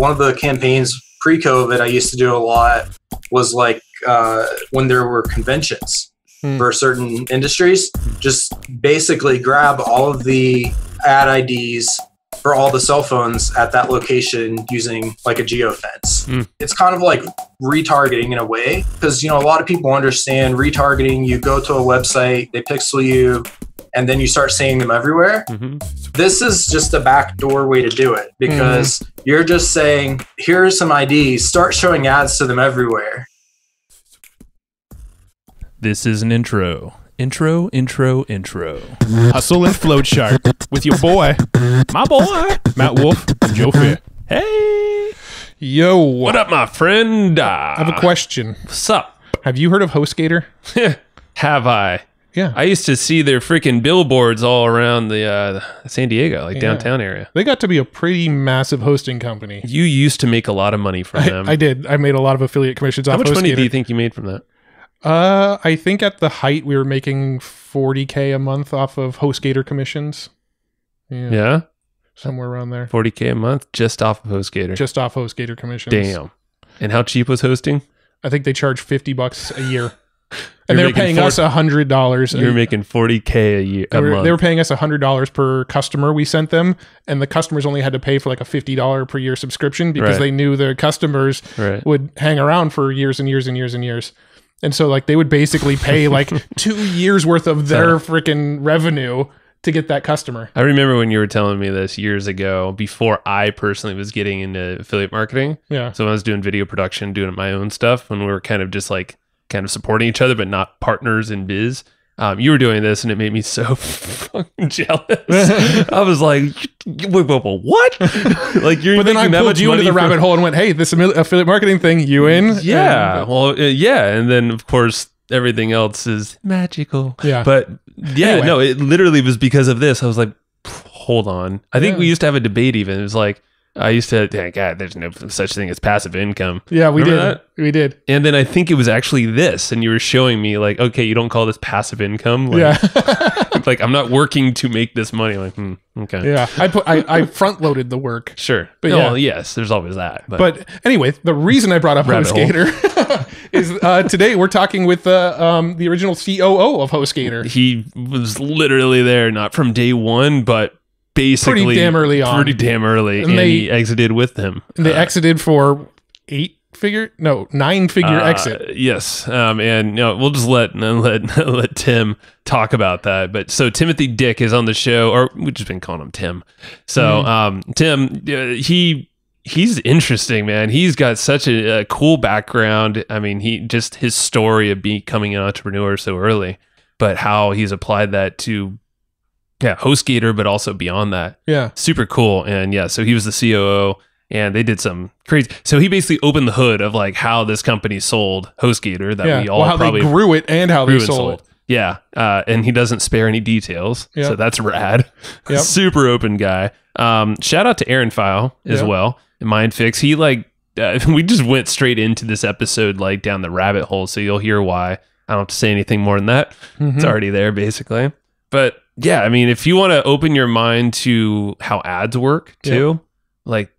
one of the campaigns pre-COVID I used to do a lot was like when there were conventions for certain industries, just basically grab all of the ad IDs for all the cell phones at that location using like a geofence. It's kind of like retargeting in a way, because, you know, a lot of people understand retargeting. You go to a website, they pixel you, and then you start seeing them everywhere. This is just a backdoor way to do it, because you're just saying, here's some IDs, start showing ads to them everywhere. This is an intro. Intro. Hustle and Flowchart with your boy, my boy, Matt Wolf and Joe Fier. Hey. Yo. What up, my friend? I have a question. What's up? Have you heard of Hostgator? Have I? Yeah. I used to see their freaking billboards all around the San Diego, like downtown area. They got to be a pretty massive hosting company. You used to make a lot of money from them. I did. I made a lot of affiliate commissions off Hostgator. How much money do you think you made from that? I think at the height we were making $40K a month off of Hostgator commissions. Yeah? Somewhere around there. $40K a month just off of Hostgator. Just off Hostgator commissions. Damn. And how cheap was hosting? I think they charge $50 a year. And they were paying us $100. You were making $40K a month. They were paying us $100 per customer we sent them, and the customers only had to pay for like a $50 per year subscription, because they knew their customers would hang around for years and years and years and years. And so like they would basically pay like 2 years worth of their freaking revenue to get that customer. I remember when you were telling me this years ago, before I personally was getting into affiliate marketing. Yeah. So when I was doing video production, doing my own stuff, when we were kind of just like kind of supporting each other, but not partners in biz. You were doing this, and it made me so fucking jealous. I was like, wait, what? Like, you're. But then I pulled you into the rabbit hole and went, "Hey, this affiliate marketing thing, you in?" Yeah. And then of course everything else is magical. Yeah. But anyway. No, it literally was because of this. I was like, hold on. I think we used to have a debate. Even it was like, I used to think, God, there's no such thing as passive income. Yeah, we Remember did. That? We did. And then I think it was actually this, and you were showing me like, okay, you don't call this passive income. Like, like I'm not working to make this money. Like, okay. Yeah, I front loaded the work. Sure. But well, yes, there's always that. But anyway, the reason I brought up Hostgator is today we're talking with the original COO of Hostgator. He was literally there, not from day one, but basically pretty damn early on. And he exited with him. And they exited for 9-figure exit. Yes. And we'll just let Tim talk about that. But so Timothy Dick is on the show, or we've just been calling him Tim. So Tim, he's interesting, man. He's got such a cool background. I mean, his story of becoming an entrepreneur so early, but how he's applied that to Hostgator, but also beyond that. Yeah. Super cool. And so he was the COO, and they did some crazy. So he basically opened the hood of like how this company sold Hostgator that we all how probably they grew it and how they sold it. Yeah. And he doesn't spare any details. Yep. So that's rad. Yep. Super open guy. Shout out to Aaron File as well. And MindFix. He we just went straight into this episode, like down the rabbit hole. So you'll hear why. I don't have to say anything more than that. It's already there basically. But yeah, I mean, if you want to open your mind to how ads work too, like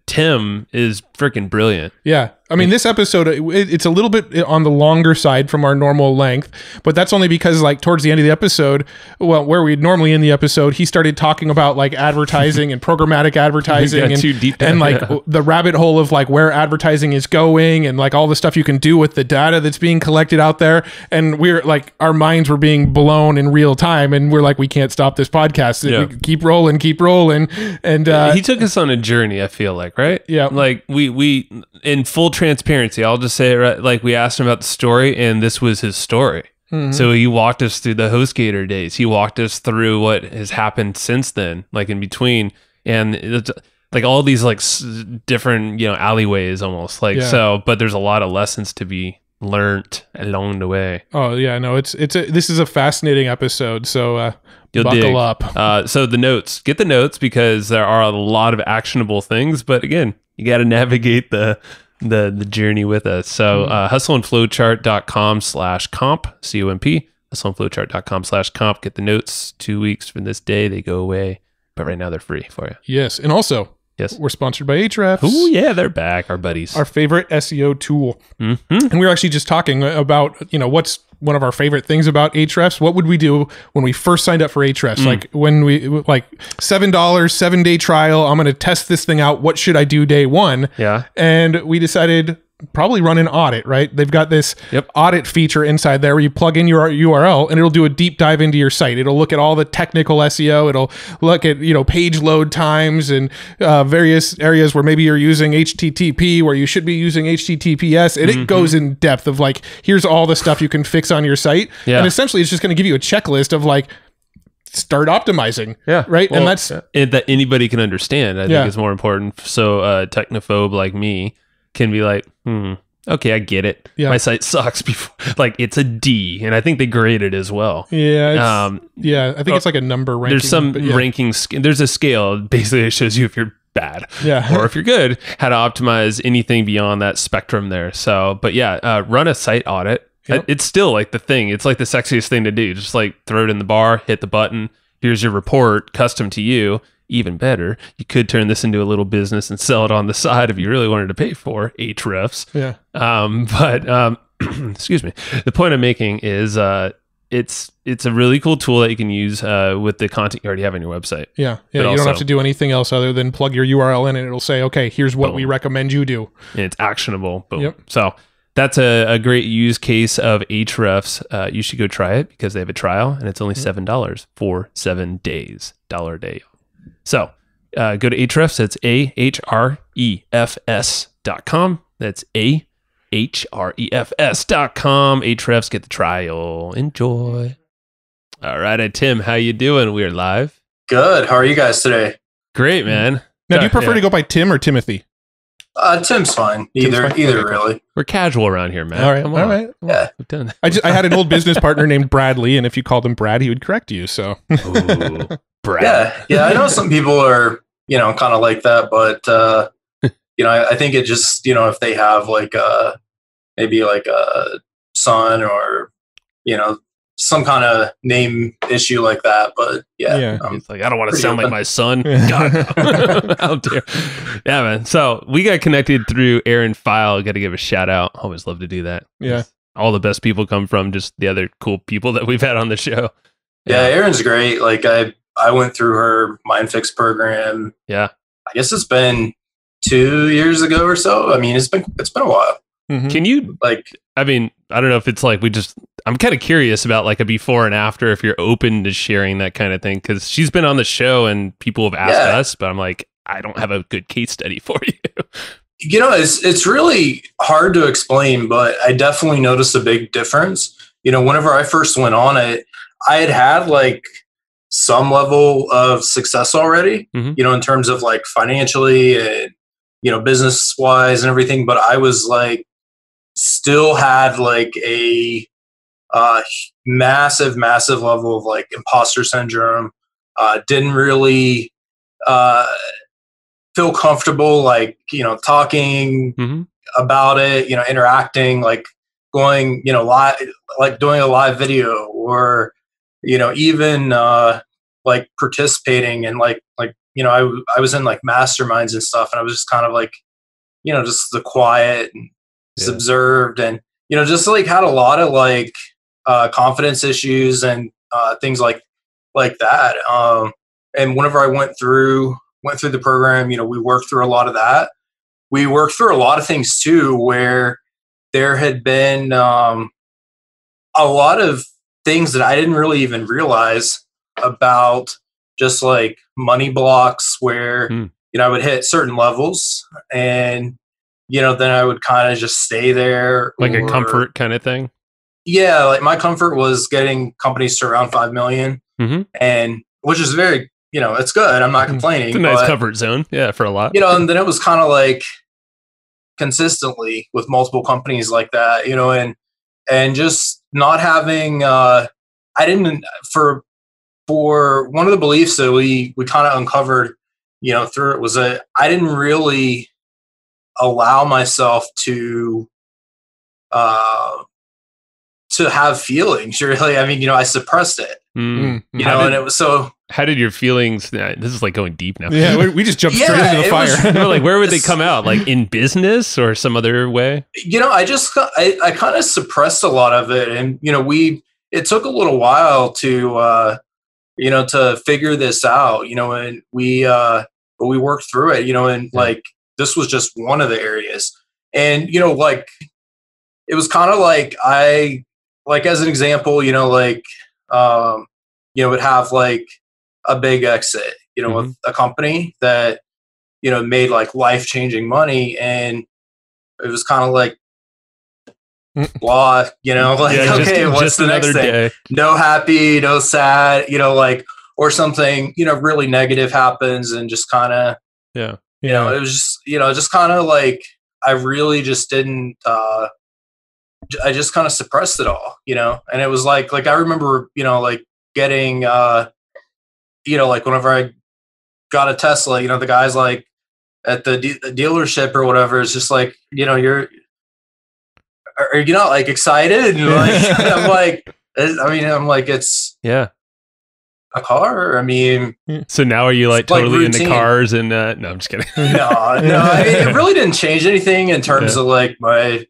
Tim is freaking brilliant. Yeah. I mean, this episode, it's a little bit on the longer side from our normal length, but that's only because like towards the end of the episode, well, where we'd normally end the episode, he started talking about like advertising and programmatic advertising and like the rabbit hole of like where advertising is going and like all the stuff you can do with the data that's being collected out there. And we're like, our minds were being blown in real time. And we're like, we can't stop this podcast. We keep rolling. And he took us on a journey, I feel like, right? Yeah. Like we in full transparency, I'll just say it right. Like we asked him about the story, and this was his story. So he walked us through the Hostgator days. He walked us through what has happened since then, like in between, and it's like all these like different alleyways almost like so. But there's a lot of lessons to be learned along the way. Oh yeah, no, this is a fascinating episode. So You'll buckle up. So get the notes because there are a lot of actionable things. But again, you got to navigate the journey with us. So hustleandflowchart.com/comp, COMP, hustleandflowchart.com/comp. Get the notes. 2 weeks from this day, they go away. But right now they're free for you. Yes. And also, Yes. We're sponsored by Ahrefs. Oh, yeah, they're back, our buddies. Our favorite SEO tool. Mm-hmm. And we were actually just talking about, what's one of our favorite things about Ahrefs. What would we do when we first signed up for Ahrefs? Like when we, $7, 7-day trial. I'm going to test this thing out. What should I do day one? Yeah. And we decided probably run an audit, right? They've got this audit feature inside there where you plug in your URL and it'll do a deep dive into your site. It'll look at all the technical SEO. It'll look at, page load times and various areas where maybe you're using HTTP where you should be using HTTPS. And it goes in depth of here's all the stuff you can fix on your site. Yeah. And essentially it's just going to give you a checklist of start optimizing. Yeah. Right. Well, and that's that anybody can understand. I think is more important. So technophobe like me can be like, okay, I get it. Yeah. My site sucks before, it's a D, and I think they grade it as well. Yeah. I think it's like a number ranking. There's some ranking. There's a scale. Basically, it shows you if you're bad, or if you're good, how to optimize anything beyond that spectrum there. So, but run a site audit. Yep. It's still the thing. It's the sexiest thing to do. Just throw it in the bar, hit the button. Here's your report, custom to you. Even better, you could turn this into a little business and sell it on the side if you really wanted to pay for Ahrefs. Yeah. But excuse me. The point I'm making is it's a really cool tool that you can use with the content you already have on your website. Yeah. You don't have to do anything else other than plug your URL in and it'll say, okay, here's what we recommend you do. And it's actionable. Boom. Yep. So that's a great use case of Ahrefs. You should go try it because they have a trial and it's only $7 for 7 days. $1 a day. So go to Ahrefs. That's ahrefs.com. That's ahrefs.com. Ahrefs, get the trial. Enjoy. All right, Tim, how you doing? We're live. Good. How are you guys today? Great, man. Now, do you prefer to go by Tim or Timothy? Tim's fine. Either really. We're casual around here, man. All right. All right. Yeah. I had an old business partner named Bradley, and if you called him Brad, he would correct you. So. Ooh, Brad. Yeah. I know some people are, kind of like that, but I think it just, if they have maybe a son or, some kind of name issue like that, but it's I don't want to sound like my son. God, how dare. Yeah, man. So we got connected through Aaron File. Got to give a shout out. Always love to do that. Yeah. All the best people come from just the other cool people that we've had on the show. Yeah, Aaron's great. I went through her MindFix program. Yeah. I guess it's been 2 years ago or so. I mean, it's been a while. Mm-hmm. Can you I don't know if it's I'm kind of curious about a before and after, if you're open to sharing that kind of thing, because she's been on the show and people have asked us, but I'm I don't have a good case study for you. It's really hard to explain, but I definitely noticed a big difference. Whenever I first went on it, I had some level of success already, in terms of financially and, business wise and everything. But I was still had a massive level of imposter syndrome. Didn't really feel comfortable talking about it, interacting, going live, doing a live video, or even participating in I was in masterminds and stuff, and I was just kind of just the quiet and just observed, and just had a lot of confidence issues and things like that. And whenever I went through the program, we worked through a lot of that. We worked through a lot of things too, where there had been a lot of things that I didn't really even realize about, just money blocks where I would hit certain levels and then I would kind of just stay there, a comfort kind of thing. Yeah, my comfort was getting companies to around 5 million, and which is very, it's good. I'm not complaining. It's a nice comfort zone, for a lot. And then it was kind of consistently with multiple companies like that, and just not having. I didn't for one of the beliefs that we kind of uncovered, through it was that I didn't really allow myself to have feelings. Really, I suppressed it. And it was so How did your feelings? This is like going deep now. Yeah, we just jumped straight into the fire. We're like, where would they come out? Like in business or some other way? I kind of suppressed a lot of it, and it took a little while to to figure this out, and but we worked through it, and like this was just one of the areas, and like it was kind of like as an example, would have like a big exit, with a company that, made like life-changing money. And it was kind of like, blah, okay, what's the next thing? Day. No happy, no sad, or something, really negative happens and just kind of, it was just, just kind of like, I really just didn't, I just kind of suppressed it all, and it was like I remember, like getting, like whenever I got a Tesla, the guys like at the dealership or whatever, it's just like, are you not like excited? And like, I'm like, it's a car. I mean, so now are you like totally into cars? And no, I'm just kidding. no, I mean, it really didn't change anything in terms of like my,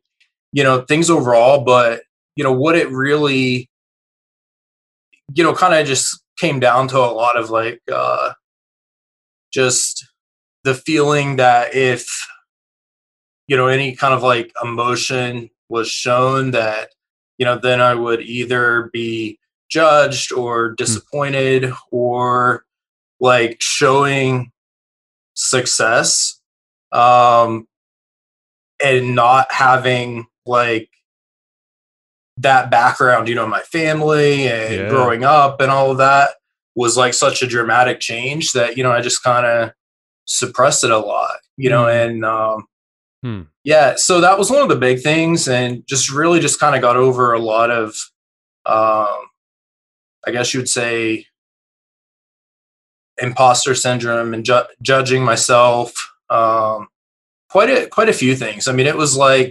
things overall, but what it really, kind of just came down to a lot of like, just the feeling that if, any kind of like emotion was shown, that, then I would either be judged or disappointed or like showing success, and not having like that background, my family and growing up and all of that was like such a dramatic change that, I just kind of suppressed it a lot, and, so that was one of the big things, and just really just kind of got over a lot of, I guess you would say, imposter syndrome and judging myself, quite a few things. I mean, it was a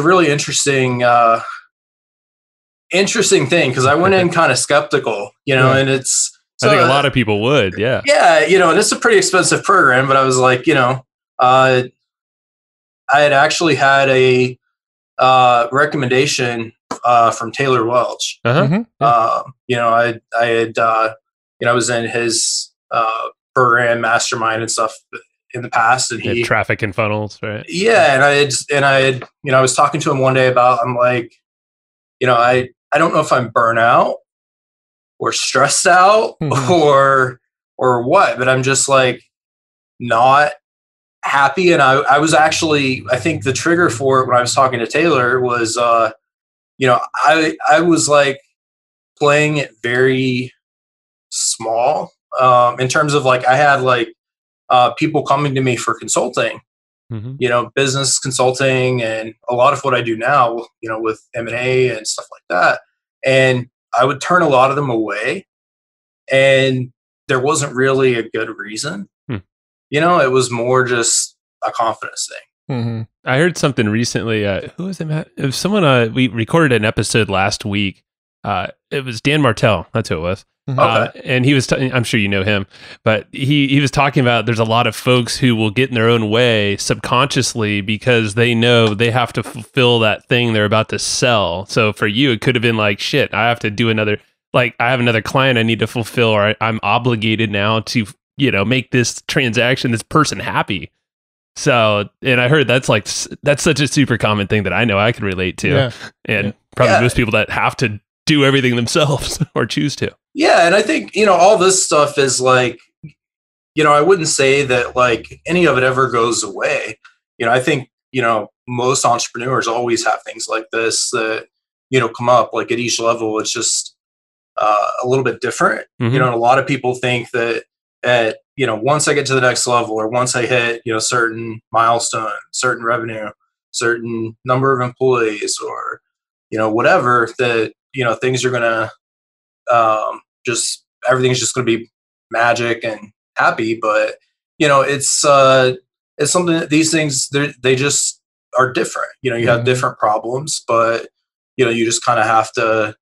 really interesting thing, because I went in kind of skeptical, and it's. So, I think a lot of people would, yeah, and it's a pretty expensive program, but I was like, I had actually had a recommendation from Taylor Welch. I had I was in his program mastermind and stuff in the past, and he traffic and funnels, right? Yeah, and I had I was talking to him one day about, I'm like, I don't know if I'm burnout or stressed out or what, but I'm just like not happy. And I was actually, I think the trigger for it when I was talking to Taylor was, I was like playing it very small, in terms of like, I had like people coming to me for consulting, business consulting, and a lot of what I do now, with M&A and stuff like that. And I would turn a lot of them away, and there wasn't really a good reason. It was more just a confidence thing. I heard something recently. Who was it? It was someone, we recorded an episode last week. It was Dan Martell. That's who it was. Okay. And he was, I'm sure you know him, but he was talking about there's a lot of folks who will get in their own way subconsciously because they know they have to fulfill that thing they're about to sell. So for you, it could have been like, shit, I have to do another, like I have another client I need to fulfill, or I'm obligated now to, make this transaction, this person happy. So, and I heard that's such a super common thing that I know I can relate to. And probably most people that have to do everything themselves or choose to. Yeah. And I think, all this stuff is like, I wouldn't say that like any of it ever goes away. I think, most entrepreneurs always have things like this that, come up like at each level. It's just a little bit different. A lot of people think that at, once I get to the next level, or once I hit, certain milestone, certain revenue, certain number of employees, or, whatever, that, things are going to, everything's just going to be magic and happy. But, it's something that these things, they just are different. You have different problems, but, you just kind of have to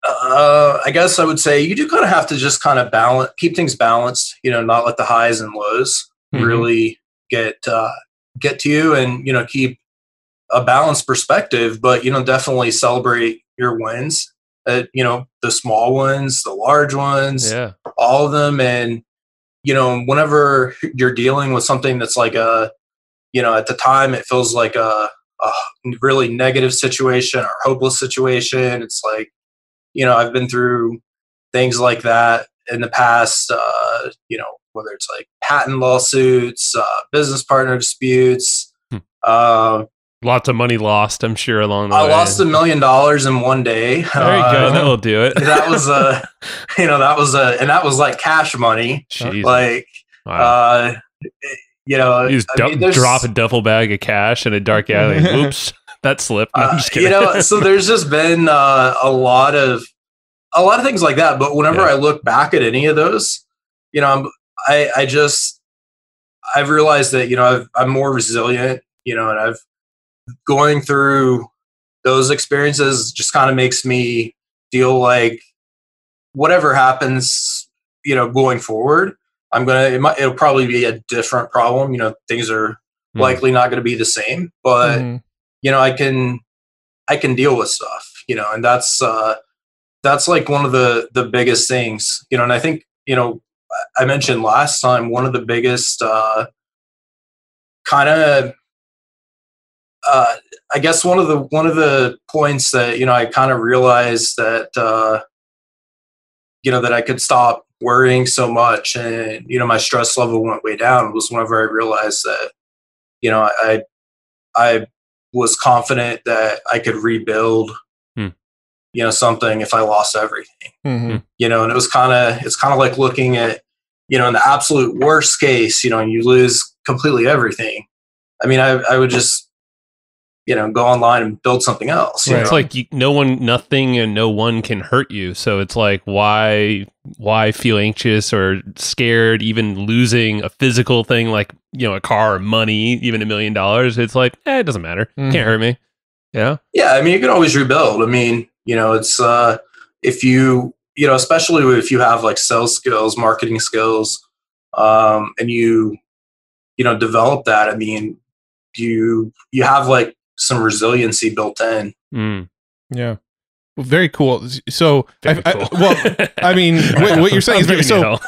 I guess I would say you do kind of have to just kind of keep things balanced, not let the highs and lows really get to you, and, keep a balanced perspective, but, definitely celebrate your wins, the small ones, the large ones, all of them. And, whenever you're dealing with something that's like at the time, it feels like a really negative situation or hopeless situation. It's like, I've been through things like that in the past, whether it's like patent lawsuits, business partner disputes. Lots of money lost, I'm sure, along the way. I lost $1 million in one day. There you go. That'll do it. That was and that was like cash money. Jeez. Like, wow. You just drop a duffel bag of cash in a dark alley. Oops, that slipped. No, I'm just kidding. So there's just been a lot of things like that. But whenever I look back at any of those, I've realized that, I'm more resilient, and I've going through those experiences just kind of makes me feel like whatever happens, going forward, it'll probably be a different problem. Things are likely not going to be the same, but I can deal with stuff, and that's like one of the biggest things, and I think, I mentioned last time, one of the biggest I guess one of the points that, I kind of realized that, that I could stop worrying so much, and, my stress level went way down, was whenever I realized that, I was confident that I could rebuild, something if I lost everything, and it's kind of like looking at, in the absolute worst case, and you lose completely everything. I mean, I would just, go online and build something else. Right. It's like nothing and no one can hurt you. So it's like, why feel anxious or scared, even losing a physical thing like, a car or money, even $1 million? It's like, it doesn't matter. Can't hurt me. Yeah. Yeah. I mean, you can always rebuild. I mean, it's, if you, especially if you have like sales skills, marketing skills, and you, develop that. I mean, you have like some resiliency built in. Yeah. Well, very cool. So, I mean, what you're saying is very, so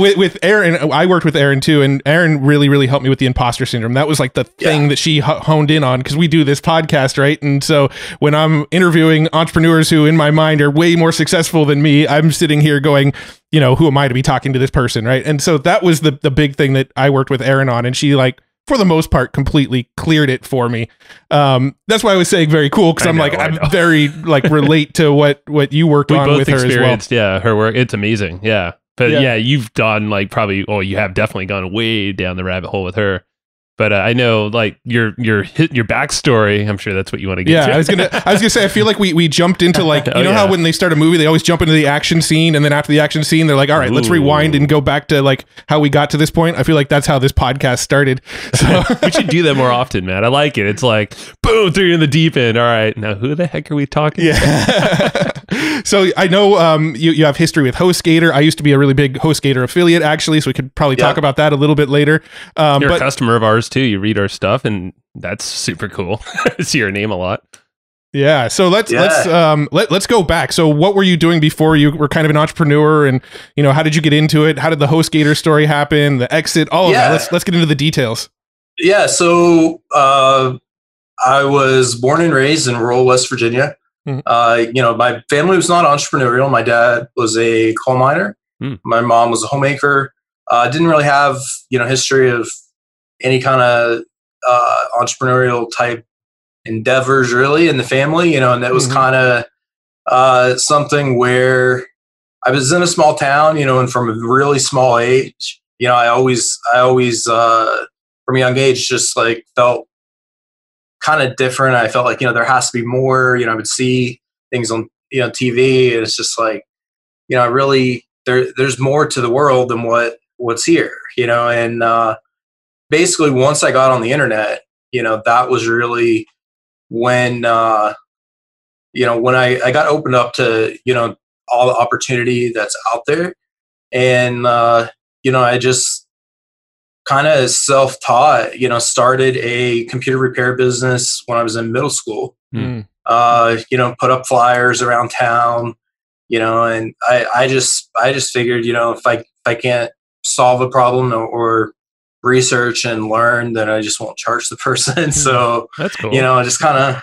with Aaron, I worked with Aaron too, and Aaron really, really helped me with the imposter syndrome. That was like the thing that she honed in on, because we do this podcast, right? And so when I'm interviewing entrepreneurs who in my mind are way more successful than me, I'm sitting here going, who am I to be talking to this person, right? And so that was the big thing that I worked with Aaron on, and she, like, for the most part, completely cleared it for me. That's why I was saying very cool, because I'm very like relate to what you worked on with her as well. Yeah, her work, it's amazing. Yeah. But you've done like you have definitely gone way down the rabbit hole with her. But I know, like, your backstory. I'm sure that's what you want to get to. I was gonna say, I feel like we jumped into, like, how when they start a movie, they always jump into the action scene, and then after the action scene, they're like, all right, let's rewind and go back to like how we got to this point. I feel like that's how this podcast started. So we should do that more often, man. I like it. It's like, boom, threw you in the deep end. All right, now who the heck are we talking? Yeah. So I know you have history with Hostgator. I used to be a really big Hostgator affiliate, actually, so we could probably talk about that a little bit later. You're a customer of ours too. You read our stuff, and that's super cool. I see your name a lot. Yeah. So let's go back. So what were you doing before you were kind of an entrepreneur, and how did you get into it? How did the Hostgator story happen? The exit, all of that. Let's get into the details. Yeah. So I was born and raised in rural West Virginia. My family was not entrepreneurial. My dad was a coal miner. My mom was a homemaker. Didn't really have history of any kind of entrepreneurial type endeavors really in the family, and that was kind of something where I was in a small town, and from a really small age, I always from a young age just like felt kind of different. I felt like, there has to be more. I would see things on TV, and it's just like, really there's more to the world than what's here, and basically once I got on the internet, that was really when when I got opened up to, all the opportunity that's out there. And, I just kind of self-taught, started a computer repair business when I was in middle school. Put up flyers around town, and I just figured, if I can't solve a problem or research and learn, then I just won't charge the person. So that's cool. Just kind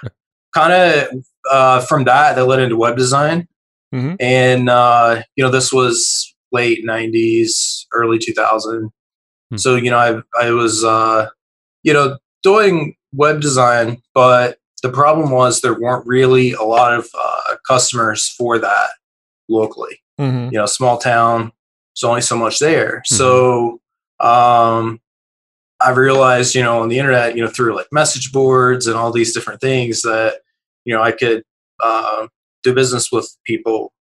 of from that led into web design. And this was late 90s, early 2000. So I was doing web design, but the problem was there weren't really a lot of customers for that locally. Small town, there's only so much there. So I realized, on the internet, through like message boards and all these different things that, I could do business with people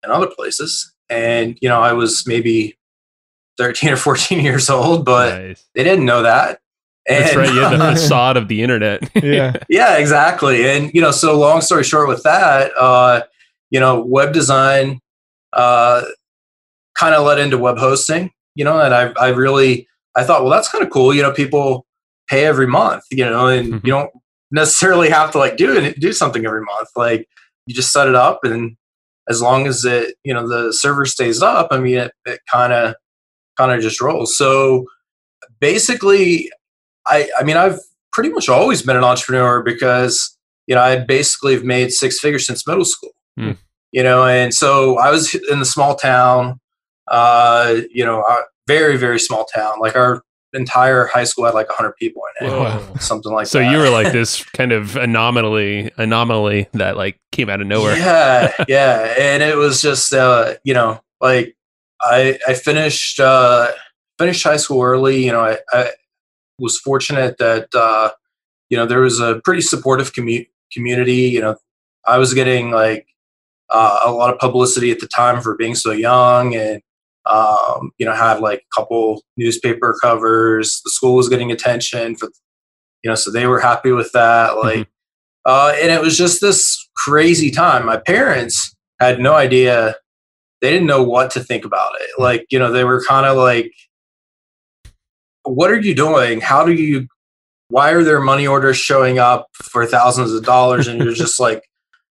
in other places. And, I was maybe 13 or 14 years old, but they didn't know that. And, that's right. You had the facade of the internet. Yeah, exactly. And, so long story short with that, web design kind of led into web hosting, and I thought, well, that's kind of cool. people pay every month, and you don't necessarily have to like do something every month. Like you just set it up, and as long as it, the server stays up, I mean, it kind of just rolls. So basically, I've pretty much always been an entrepreneur because, I basically have made six figures since middle school, and so I was in the small town, very, very small town. Like our entire high school had like 100 people in it. Whoa. Something like that. So you were like this kind of anomaly that like came out of nowhere. Yeah. And it was just, like I finished high school early. I was fortunate that, there was a pretty supportive community. I was getting like a lot of publicity at the time for being so young, and had like a couple newspaper covers. The school was getting attention for, so they were happy with that. Like, and it was just this crazy time. My parents had no idea. They didn't know what to think about it. Like, they were kind of like, what are you doing? Why are there money orders showing up for thousands of dollars? And you're just like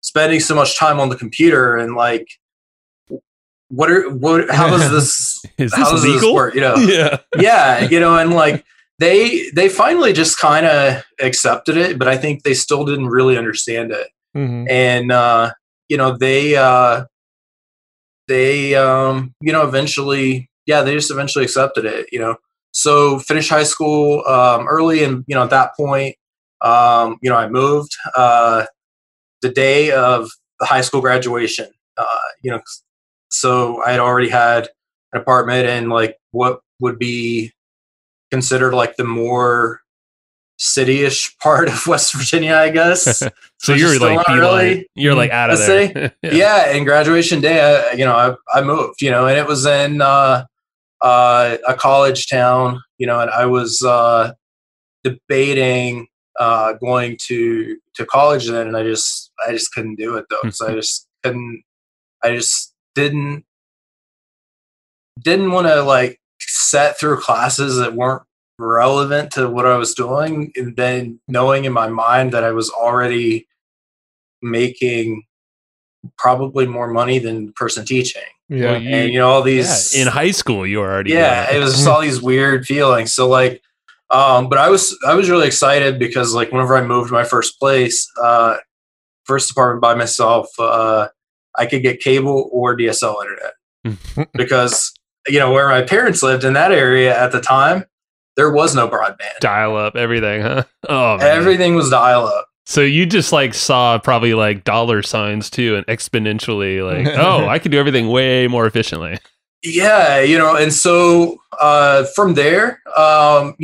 spending so much time on the computer, and like, how does this, how does this work? Yeah. And like they finally just kind of accepted it, but I think they still didn't really understand it. And, they eventually, they just eventually accepted it, so finished high school, early. And, at that point, I moved, the day of the high school graduation, so I had already had an apartment in like what would be considered like the more city-ish part of West Virginia, I guess. So you're like you're like out of there. Yeah. And graduation day, I moved, and it was in a college town, and I was debating going to college then, and I just couldn't do it though. So I just didn't want to like set through classes that weren't relevant to what I was doing, and then knowing in my mind that I was already making probably more money than the person teaching. Yeah. And all these in high school you were already it was just all these weird feelings. So like but I was really excited because like whenever I moved to my first place, first apartment by myself, I could get cable or DSL internet because, where my parents lived in that area at the time, there was no broadband. Dial up, everything, huh? Oh, man. Everything was dial up. So you just like saw probably like dollar signs too, and exponentially like, oh, I could do everything way more efficiently. Yeah. And so, from there, social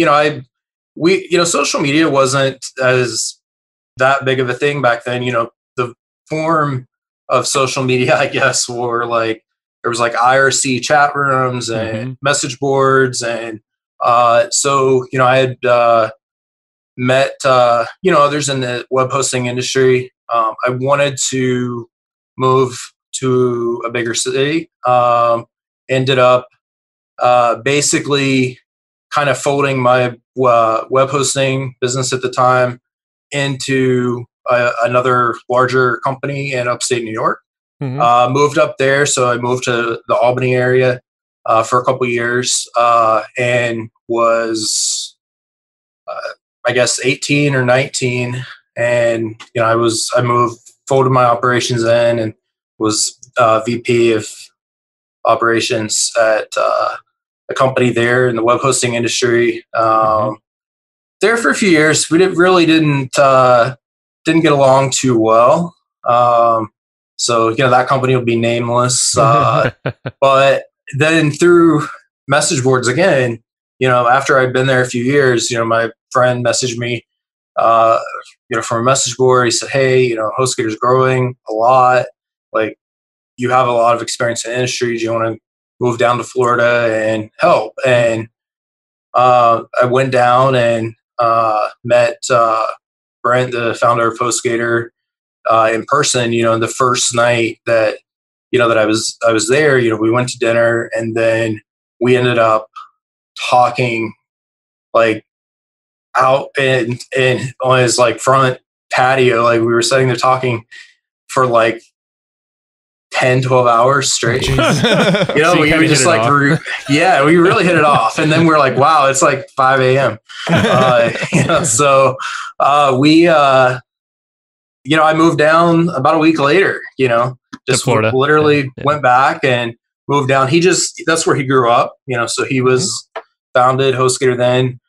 media wasn't as that big of a thing back then. The form of social media, I guess, were like, there was like IRC chat rooms and message boards. And so, I had met, others in the web hosting industry. I wanted to move to a bigger city. Ended up basically kind of folding my web hosting business at the time into another larger company in upstate New York. Moved up there, so I moved to the Albany area for a couple years, and was I guess 18 or 19, and I folded my operations in and was VP of operations at a company there in the web hosting industry. There for a few years, we didn't get along too well. So that company will be nameless. But then through message boards again, after I'd been there a few years, my friend messaged me, from a message board. He said, "Hey, HostGator's growing a lot. Like, you have a lot of experience in industries. You want to move down to Florida and help?" And I went down and met Brent, the founder of HostGator, in person. The first night that that I was there, we went to dinner, and then we ended up talking like out in on his like front patio. Like, we were sitting there talking for like 10-12 hours straight. So we were just like, we really hit it off. And then we're like, wow, it's like 5 a.m. So I moved down about a week later, just literally went back and moved down. That's where he grew up, so he was founded HostGator then.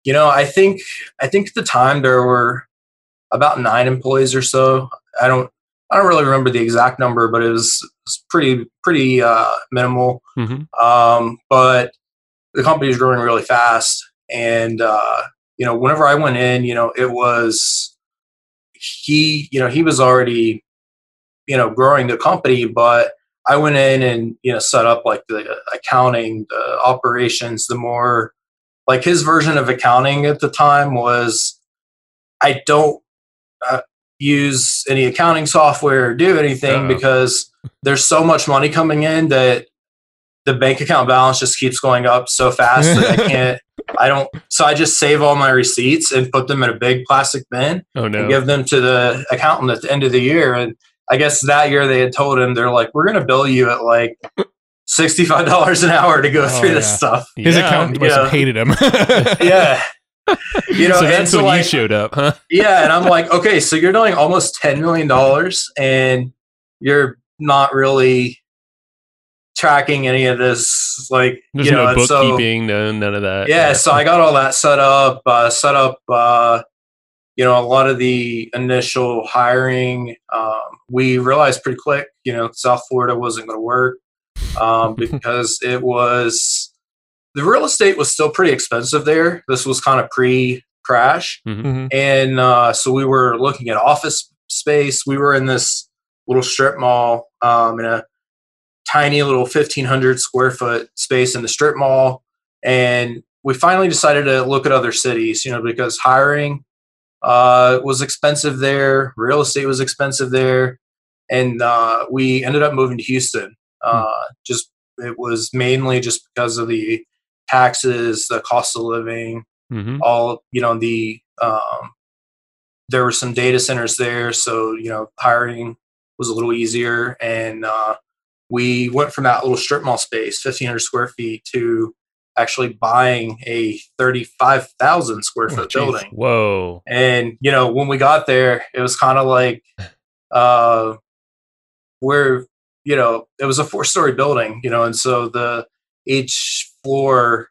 I think at the time there were about 9 employees or so. I don't really remember the exact number, but it was pretty minimal. But the company was growing really fast, and whenever I went in, it was he was already growing the company, but I went in and set up like the accounting, the operations. The more like his version of accounting at the time was, I don't use any accounting software or do anything because there's so much money coming in that the bank account balance just keeps going up so fast that so I just save all my receipts and put them in a big plastic bin and give them to the accountant at the end of the year. And I guess that year they had told him, they're like, "We're going to bill you at like $65 an hour to go through this stuff." His accountant must have hated him. Yeah. So that's when you showed up, huh? Yeah. And I'm like, okay, so you're doing almost $10 million and you're not really tracking any of this. Like, there's no bookkeeping, none of that. Yeah. So I got all that set up, a lot of the initial hiring. We realized pretty quick, South Florida wasn't going to work because the real estate was still pretty expensive there. This was kind of pre-crash. And so we were looking at office space. We were in this little strip mall in a tiny little 1,500 square foot space in the strip mall. And we finally decided to look at other cities, because hiring was expensive there. Real estate was expensive there. And we ended up moving to Houston. It was mainly just because of the taxes, the cost of living, all, there were some data centers there. So, hiring was a little easier. And we went from that little strip mall space, 1,500 square feet, to actually buying a 35,000 square foot building. Whoa. And, when we got there, it was kind of like, it was a 4-story building, and so each floor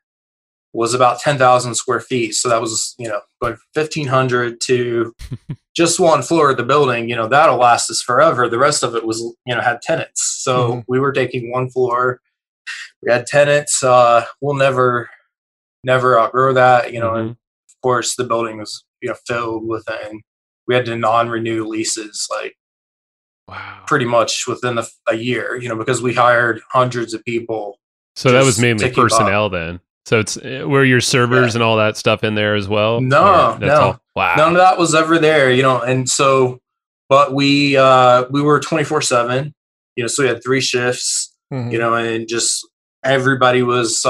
was about 10,000 square feet. So that was, going 1,500 to just one floor of the building, that'll last us forever. The rest of it was, had tenants. So we were taking one floor. We had tenants. We'll never outgrow that, and of course the building was, filled with, and we had to non-renew leases, like, pretty much within a year, because we hired hundreds of people. So that was mainly personnel then. So it's were your servers and all that stuff in there as well? No. All, wow. None of that was ever there, and so but we were 24/7, so we had 3 shifts, and just everybody was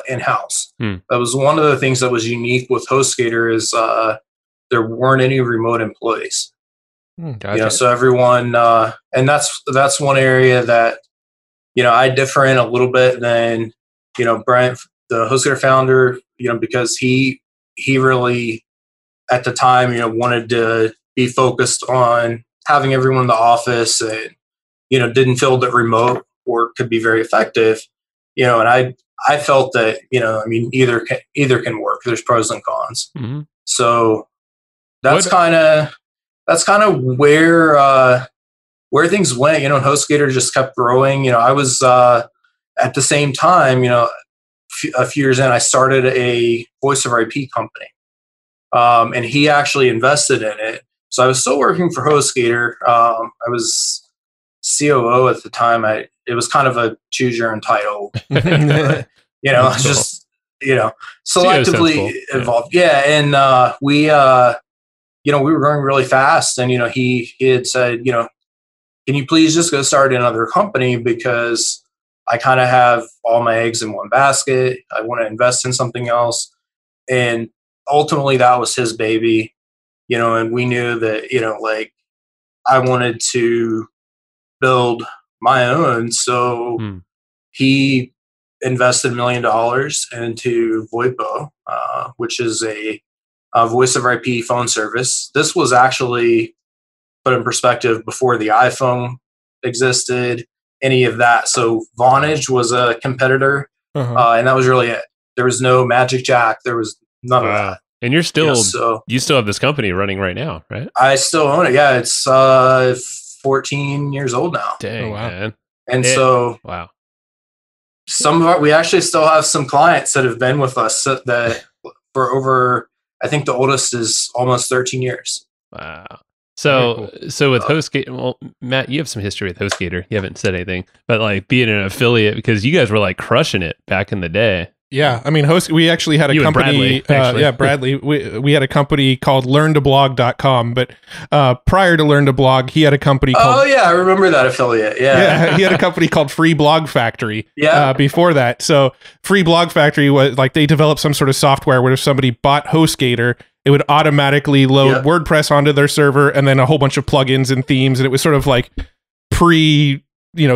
in-house. That was one of the things that was unique with HostGator is there weren't any remote employees. Gotcha. So everyone, and that's one area that, I differ in a little bit than, Brent, the HostGator founder, because he really at the time, wanted to be focused on having everyone in the office and, didn't feel that remote work could be very effective, and I felt that, either can work. There's pros and cons. So that's kind of where things went, and HostGator just kept growing. I was, at the same time, a few years in, I started a voice over IP company. And he actually invested in it. So I was still working for HostGator. I was COO at the time. It was kind of a choose your own title. But, it's just, selectively involved. Yeah. And we were growing really fast. And, he had said, can you please just go start another company, because I kind of have all my eggs in one basket. I want to invest in something else. And ultimately that was his baby, and we knew that, I wanted to build my own. So he invested $1 million into VoIPO, which is a voice over IP phone service. This was actually, put in perspective, before the iPhone existed, any of that. So Vonage was a competitor, and that was really it. There was no Magic Jack. There was none of that. And you're still, you still have this company running right now, right? I still own it. Yeah, it's 14 years old now. Dang, man. And wow. Some of we actually still have some clients that have been with us that for over, I think the oldest is almost 13 years. Wow. So with HostGator, well, Matt, you have some history with HostGator. You haven't said anything, but being an affiliate, because you guys were crushing it back in the day. Yeah, I mean, we actually had a company. Bradley. We had a company called LearnToBlog.com, but prior to Learn to Blog, he had a company called. Oh yeah, I remember that affiliate. Yeah, he had a company called Free Blog Factory. Yeah. Before that, so Free Blog Factory was they developed some sort of software where if somebody bought HostGator, it would automatically load WordPress onto their server and then a whole bunch of plugins and themes, and it was sort of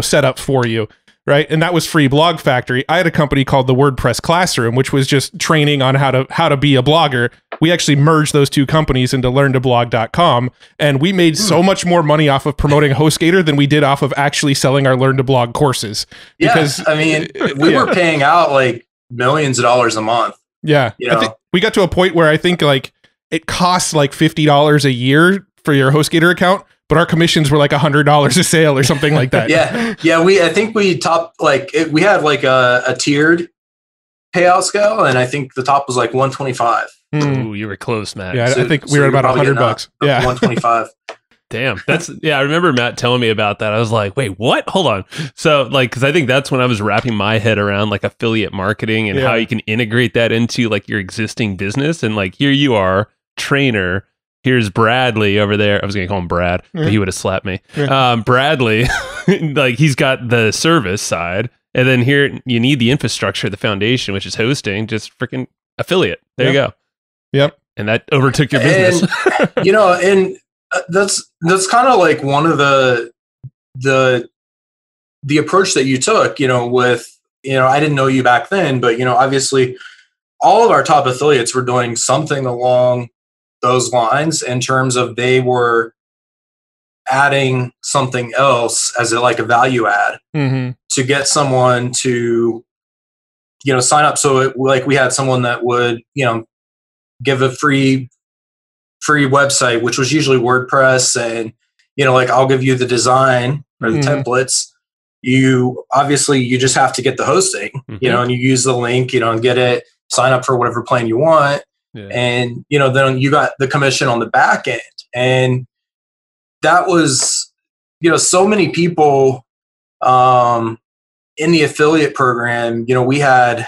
set up for you. Right. And that was Free Blog Factory. I had a company called the WordPress Classroom, which was just training on how to be a blogger. We actually merged those two companies into LearnToBlog.com. And we made so much more money off of promoting HostGator than we did off of actually selling our Learn to Blog courses. Because we were paying out millions of dollars a month. Yeah. I think we got to a point where I think it costs $50 a year for your HostGator account, but our commissions were $100 a sale or something like that. Yeah. I think we topped we had a tiered payout scale, and I think the top was $125. Ooh, you were close, Matt. Yeah, I think we were about $100. Yeah, $125. Damn, I remember Matt telling me about that. I was like, wait, what? Hold on. So because I think that's when I was wrapping my head around affiliate marketing and how you can integrate that into your existing business. And here you are, trainer. Here's Bradley over there. I was going to call him Brad, but he would have slapped me. Bradley, he's got the service side. And then here you need the infrastructure, the foundation, which is hosting, just freaking affiliate. There you go. Yep. And that overtook your business. And that's kind of one of the approach that you took, with, I didn't know you back then, but, obviously all of our top affiliates were doing something along those lines in terms of they were adding something else as a value add to get someone to sign up. So we had someone that would give a free website, which was usually WordPress, and I'll give you the design or the templates. You just have to get the hosting, and you use the link, and get it, sign up for whatever plan you want. Yeah. And, then you got the commission on the back end. And that was, so many people in the affiliate program, we had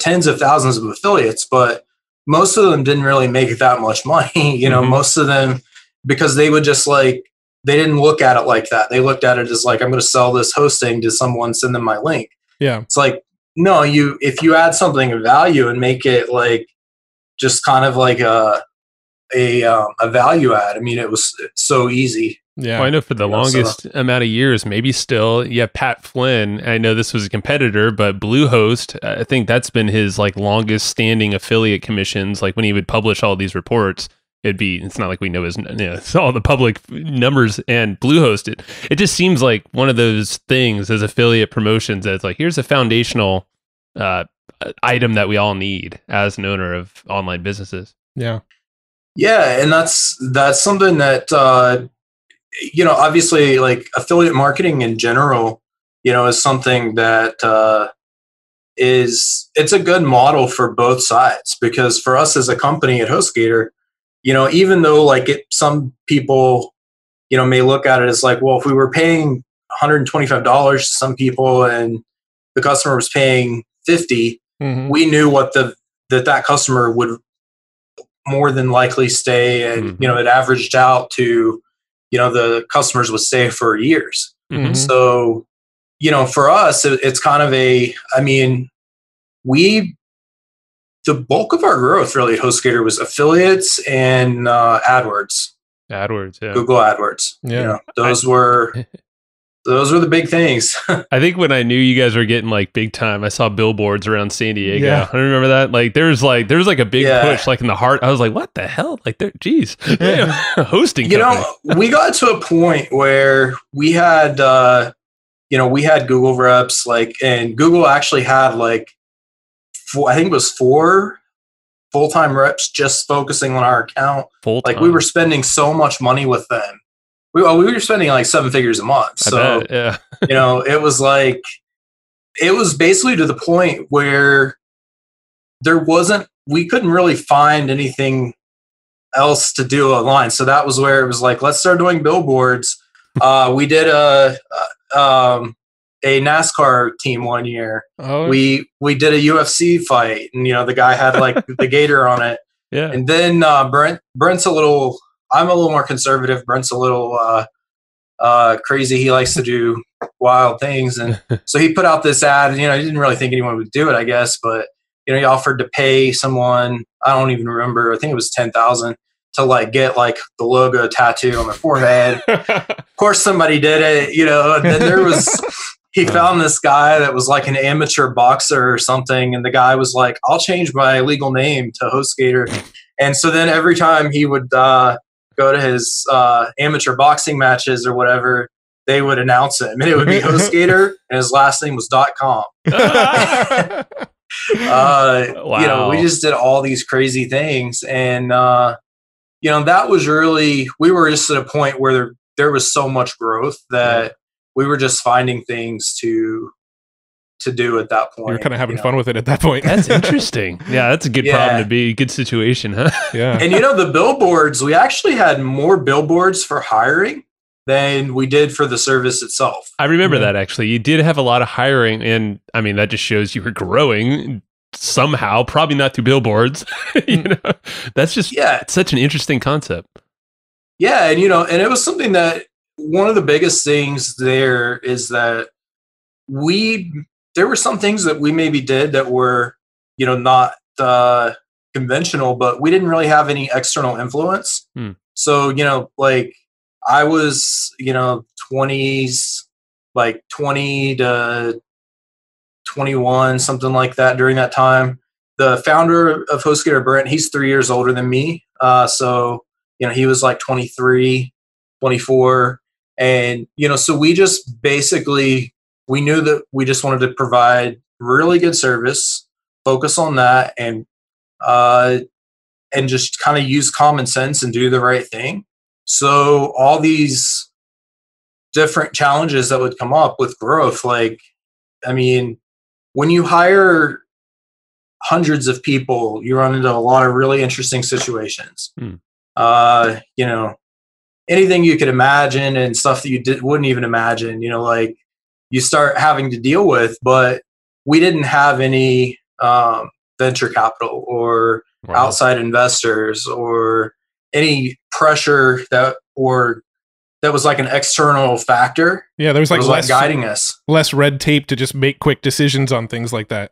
tens of thousands of affiliates, but most of them didn't really make that much money. Most of them, because they would just like, they didn't look at it like that. They looked at it as like, I'm going to sell this hosting to someone, send them my link. Yeah. It's like, no, if you add something of value and make it like just kind of like a value add. I mean, it's so easy. Yeah. Well, I know for the longest amount of years, maybe still, Pat Flynn, I know this was a competitor, but Bluehost, I think that's been his like longest standing affiliate commissions. Like when he would publish all these reports, it's not like we know it's all the public numbers, and Bluehost, it just seems like one of those things as affiliate promotions that's like, here's a foundational item that we all need as an owner of online businesses. Yeah. Yeah. And that's something that, obviously like affiliate marketing in general, is something that it's a good model for both sides, because for us as a company at HostGator, even though like some people, may look at it as like, well, if we were paying $125 to some people and the customer was paying $50, we knew what that customer would more than likely stay, and it averaged out to the customers would stay for years. So for us it's kind of the bulk of our growth really at HostGator was affiliates and AdWords, yeah. Google AdWords. Those were the big things. I think when I knew you guys were getting like big time, I saw billboards around San Diego. Yeah. I remember that. Like there was like a big push like in the heart. I was like, what the hell? Like geez, hosting. We got to a point where we had we had Google reps, like, and Google actually had like I think it was 4 full-time reps just focusing on our account. Full-time. Like we were spending so much money with them. We were spending like 7 figures a month. So, yeah. It was basically to the point where we couldn't really find anything else to do online. So that was where it was like, let's start doing billboards. We did a NASCAR team one year. Oh. We did a UFC fight, and the guy had like the gator on it. Yeah. And then Brent's I'm a little more conservative. Brent's a little crazy. He likes to do wild things. And so he put out this ad, and, he didn't really think anyone would do it, I guess. But, he offered to pay someone, I don't even remember, I think it was $10,000 to like get like the logo tattoo on their forehead. Of course, somebody did it, and then he found this guy that was like an amateur boxer or something. And the guy was like, I'll change my legal name to HostGator. And so then every time he would go to his amateur boxing matches or whatever, they would announce him, and it would be HostGator, and his last name was .com. Wow. We just did all these crazy things, and that was really, we were just at a point where there was so much growth that we were just finding things to do at that point. You're kind of having fun with it at that point. That's interesting. Yeah, that's a good problem to be. Good situation, huh? Yeah. And the billboards, we actually had more billboards for hiring than we did for the service itself. I remember that actually. You did have a lot of hiring, and I mean that just shows you were growing somehow, probably not through billboards. That's just it's such an interesting concept. Yeah, and and it was something that one of the biggest things there is that there were some things that we maybe did that were, not conventional, but we didn't really have any external influence. So, like I was, 20s, like 20 to 21, something like that during that time. The founder of HostGator, Brent, he's 3 years older than me. So, he was like 23, 24. And, so we just basically, we knew that we just wanted to provide really good service, focus on that, and just kind of use common sense and do the right thing. So all these different challenges that would come up with growth, like, I mean, when you hire hundreds of people, you run into a lot of really interesting situations. Anything you could imagine and stuff that you wouldn't even imagine, like you start having to deal with. But we didn't have any venture capital or outside investors or any pressure that was like an external factor. Yeah, there was like less guiding us, less red tape to just make quick decisions on things like that.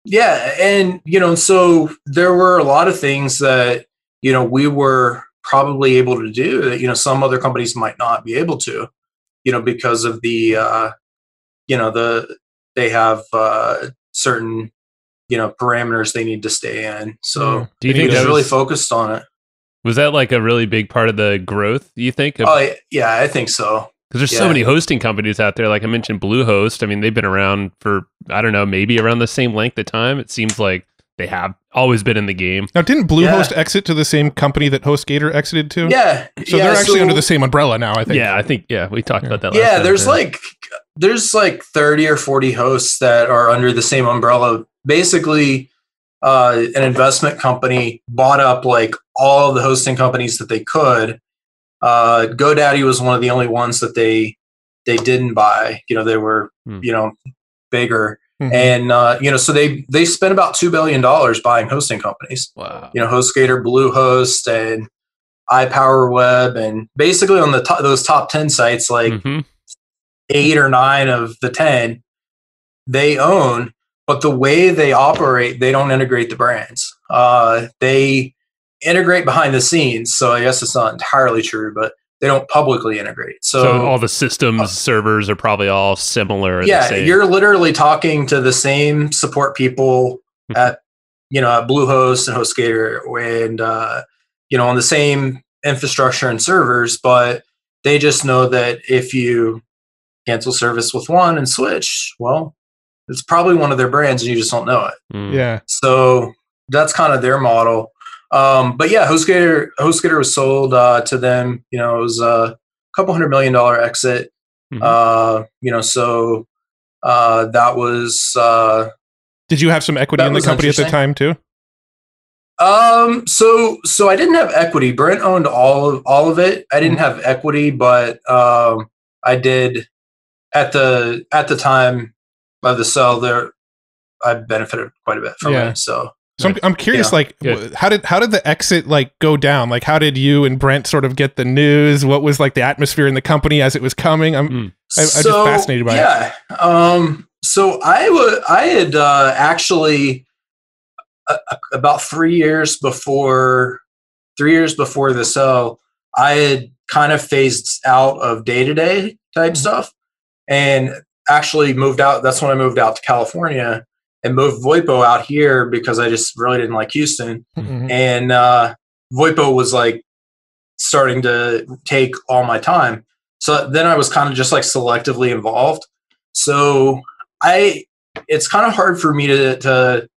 Yeah, and so there were a lot of things that we were probably able to do that some other companies might not be able to, because of the they have certain parameters they need to stay in. So do you think just really focused on it? Was that like a really big part of the growth, you think? Oh, yeah, I think so. Because there's so many hosting companies out there. Like I mentioned, Bluehost. I mean, they've been around for, I don't know, maybe around the same length of time. It seems like they have always been in the game. Now, didn't Bluehost exit to the same company that HostGator exited to? Yeah. So they're actually under the same umbrella now, I think. Yeah, we talked about that last time. There's like 30 or 40 hosts that are under the same umbrella. Basically, an investment company bought up like all of the hosting companies that they could. GoDaddy was one of the only ones that they didn't buy. They were bigger, and so they spent about $2 billion buying hosting companies. Wow. HostGator, Bluehost, and iPowerWeb, and basically on those top 10 sites, like 8 or 9 of the 10 they own. But the way they operate, they don't integrate the brands. They integrate behind the scenes. So I guess it's not entirely true, but they don't publicly integrate. So all the systems, servers are probably all similar. Yeah, you're literally talking to the same support people at Bluehost and HostGator and on the same infrastructure and servers, but they just know that if you cancel service with one and switch, well, it's probably one of their brands and you just don't know it. Yeah. So that's kind of their model. But yeah, HostGator was sold to them. It was a couple $100 million exit. So that was. Did you have some equity in the company at the time too? So I didn't have equity. Brent owned all of it. I didn't have equity, but I did at the time of the sell there. I benefited quite a bit from it. So I'm curious, how did the exit go down? Like, how did you and Brent sort of get the news? What was like the atmosphere in the company as it was coming? I'm just fascinated by it. So I had actually about 3 years before the sell, I had kind of phased out of day-to-day type stuff and actually moved out. That's when I moved out to California and moved VoIPO out here because I just really didn't like Houston. And VoIPO was like starting to take all my time. So then I was kind of just like selectively involved. So it's kind of hard for me to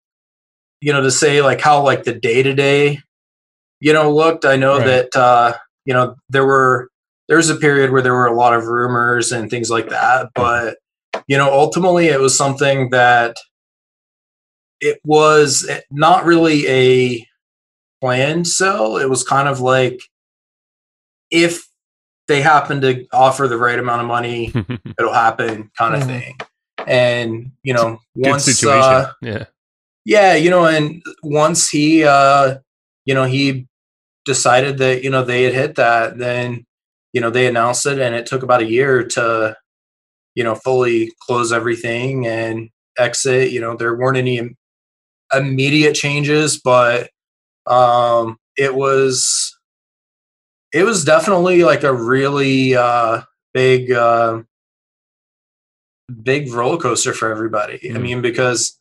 say like how like the day-to-day, looked. I know that, there's a period where there were a lot of rumors and things like that. But, ultimately it was something that it was not really a planned sell. It was kind of like if they happen to offer the right amount of money, it'll happen kind of thing. And, once, situation. and once he, he decided that, they had hit that, then, they announced it and it took about a year to, fully close everything and exit. There weren't any immediate changes, but it was definitely like a really big roller coaster for everybody. I mean, because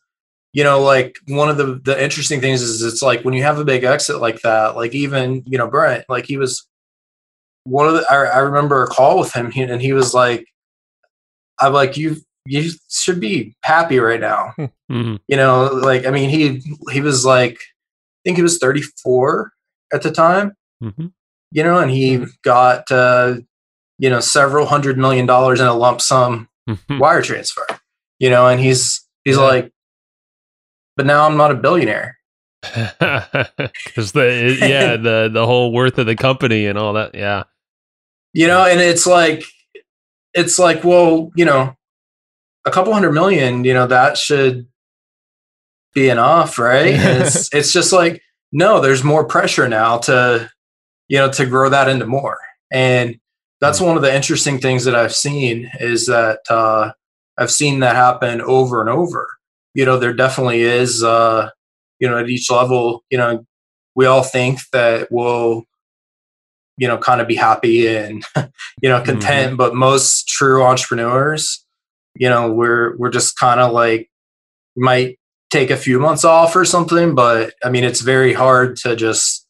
like one of the interesting things is it's like when you have a big exit like that, like even Brent, like he was one of the I remember a call with him and he was like, I'm like, you should be happy right now. Like, I mean, he was like, I think he was 34 at the time, and he got, several $100 million in a lump sum wire transfer, and he's like, but now I'm not a billionaire. Because the whole worth of the company and all that. Yeah. And it's like, well, a couple $100 million, that should be enough, right? And it's just like, no, there's more pressure now to, to grow that into more. And that's one of the interesting things that I've seen is that I've seen that happen over and over. There definitely is, at each level, we all think that we'll, kind of be happy and, content, but most true entrepreneurs, we're just kind of like, might take a few months off or something, but I mean, it's very hard to just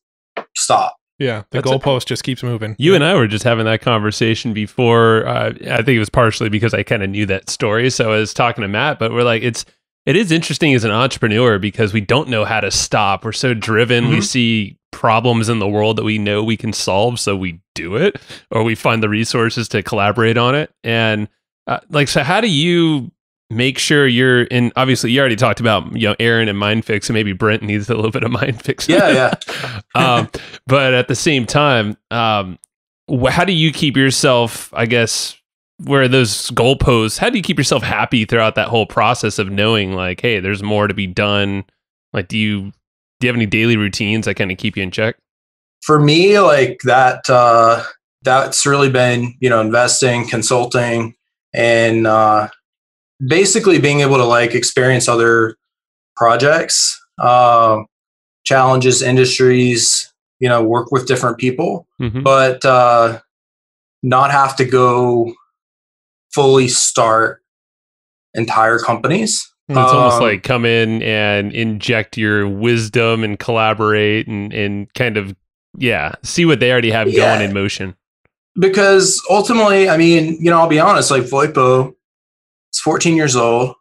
stop. Yeah, the goalpost just keeps moving. You and I were just having that conversation before. I think it was partially because I kind of knew that story, so I was talking to Matt. But we're like, it is interesting as an entrepreneur because we don't know how to stop. We're so driven. We see problems in the world that we know we can solve, so we do it, or we find the resources to collaborate on it. And so how do you make sure you're in? Obviously, you already talked about Aaron and Mindfix, and maybe Brent needs a little bit of Mindfix. Yeah. But at the same time, how do you keep yourself, I guess, where those goalposts? How do you keep yourself happy throughout that whole process of knowing, like, hey, there's more to be done? Like, do you have any daily routines that kind of keep you in check? For me, like that, that's really been investing, consulting, and basically being able to like experience other projects, challenges, industries, work with different people, but not have to go fully start entire companies. It's almost like come in and inject your wisdom and collaborate and kind of, see what they already have going in motion. Because ultimately, I mean, I'll be honest, like VoIPO, it's 14 years old.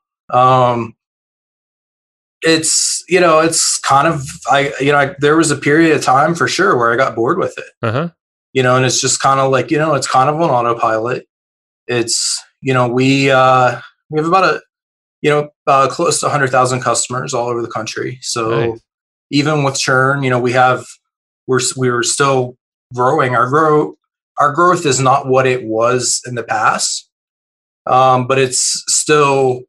It's, it's kind of, there was a period of time for sure where I got bored with it, and it's just kind of like, it's kind of on autopilot. It's, we have about close to 100,000 customers all over the country. So even with churn, we're still growing. Our growth is not what it was in the past. But it's still,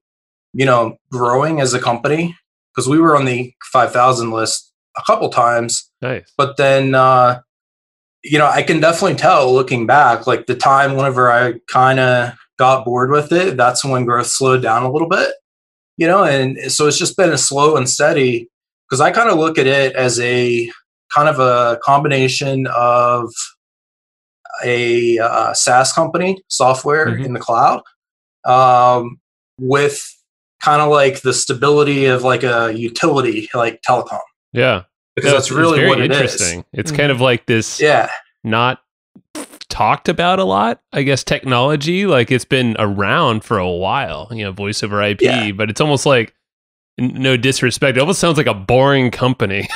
growing as a company because we were on the 5,000 list a couple times. Nice. But then, I can definitely tell looking back, like the time whenever I kind of got bored with it, that's when growth slowed down a little bit, and so it's just been a slow and steady because I kind of look at it as a kind of a combination of a SaaS company, software in the cloud, with kind of like the stability of like a utility, like telecom. Yeah. Because that's really what it is. It's kind of like this, not talked about a lot, I guess, technology. Like it's been around for a while, voice over IP, but it's almost like, no disrespect, it almost sounds like a boring company.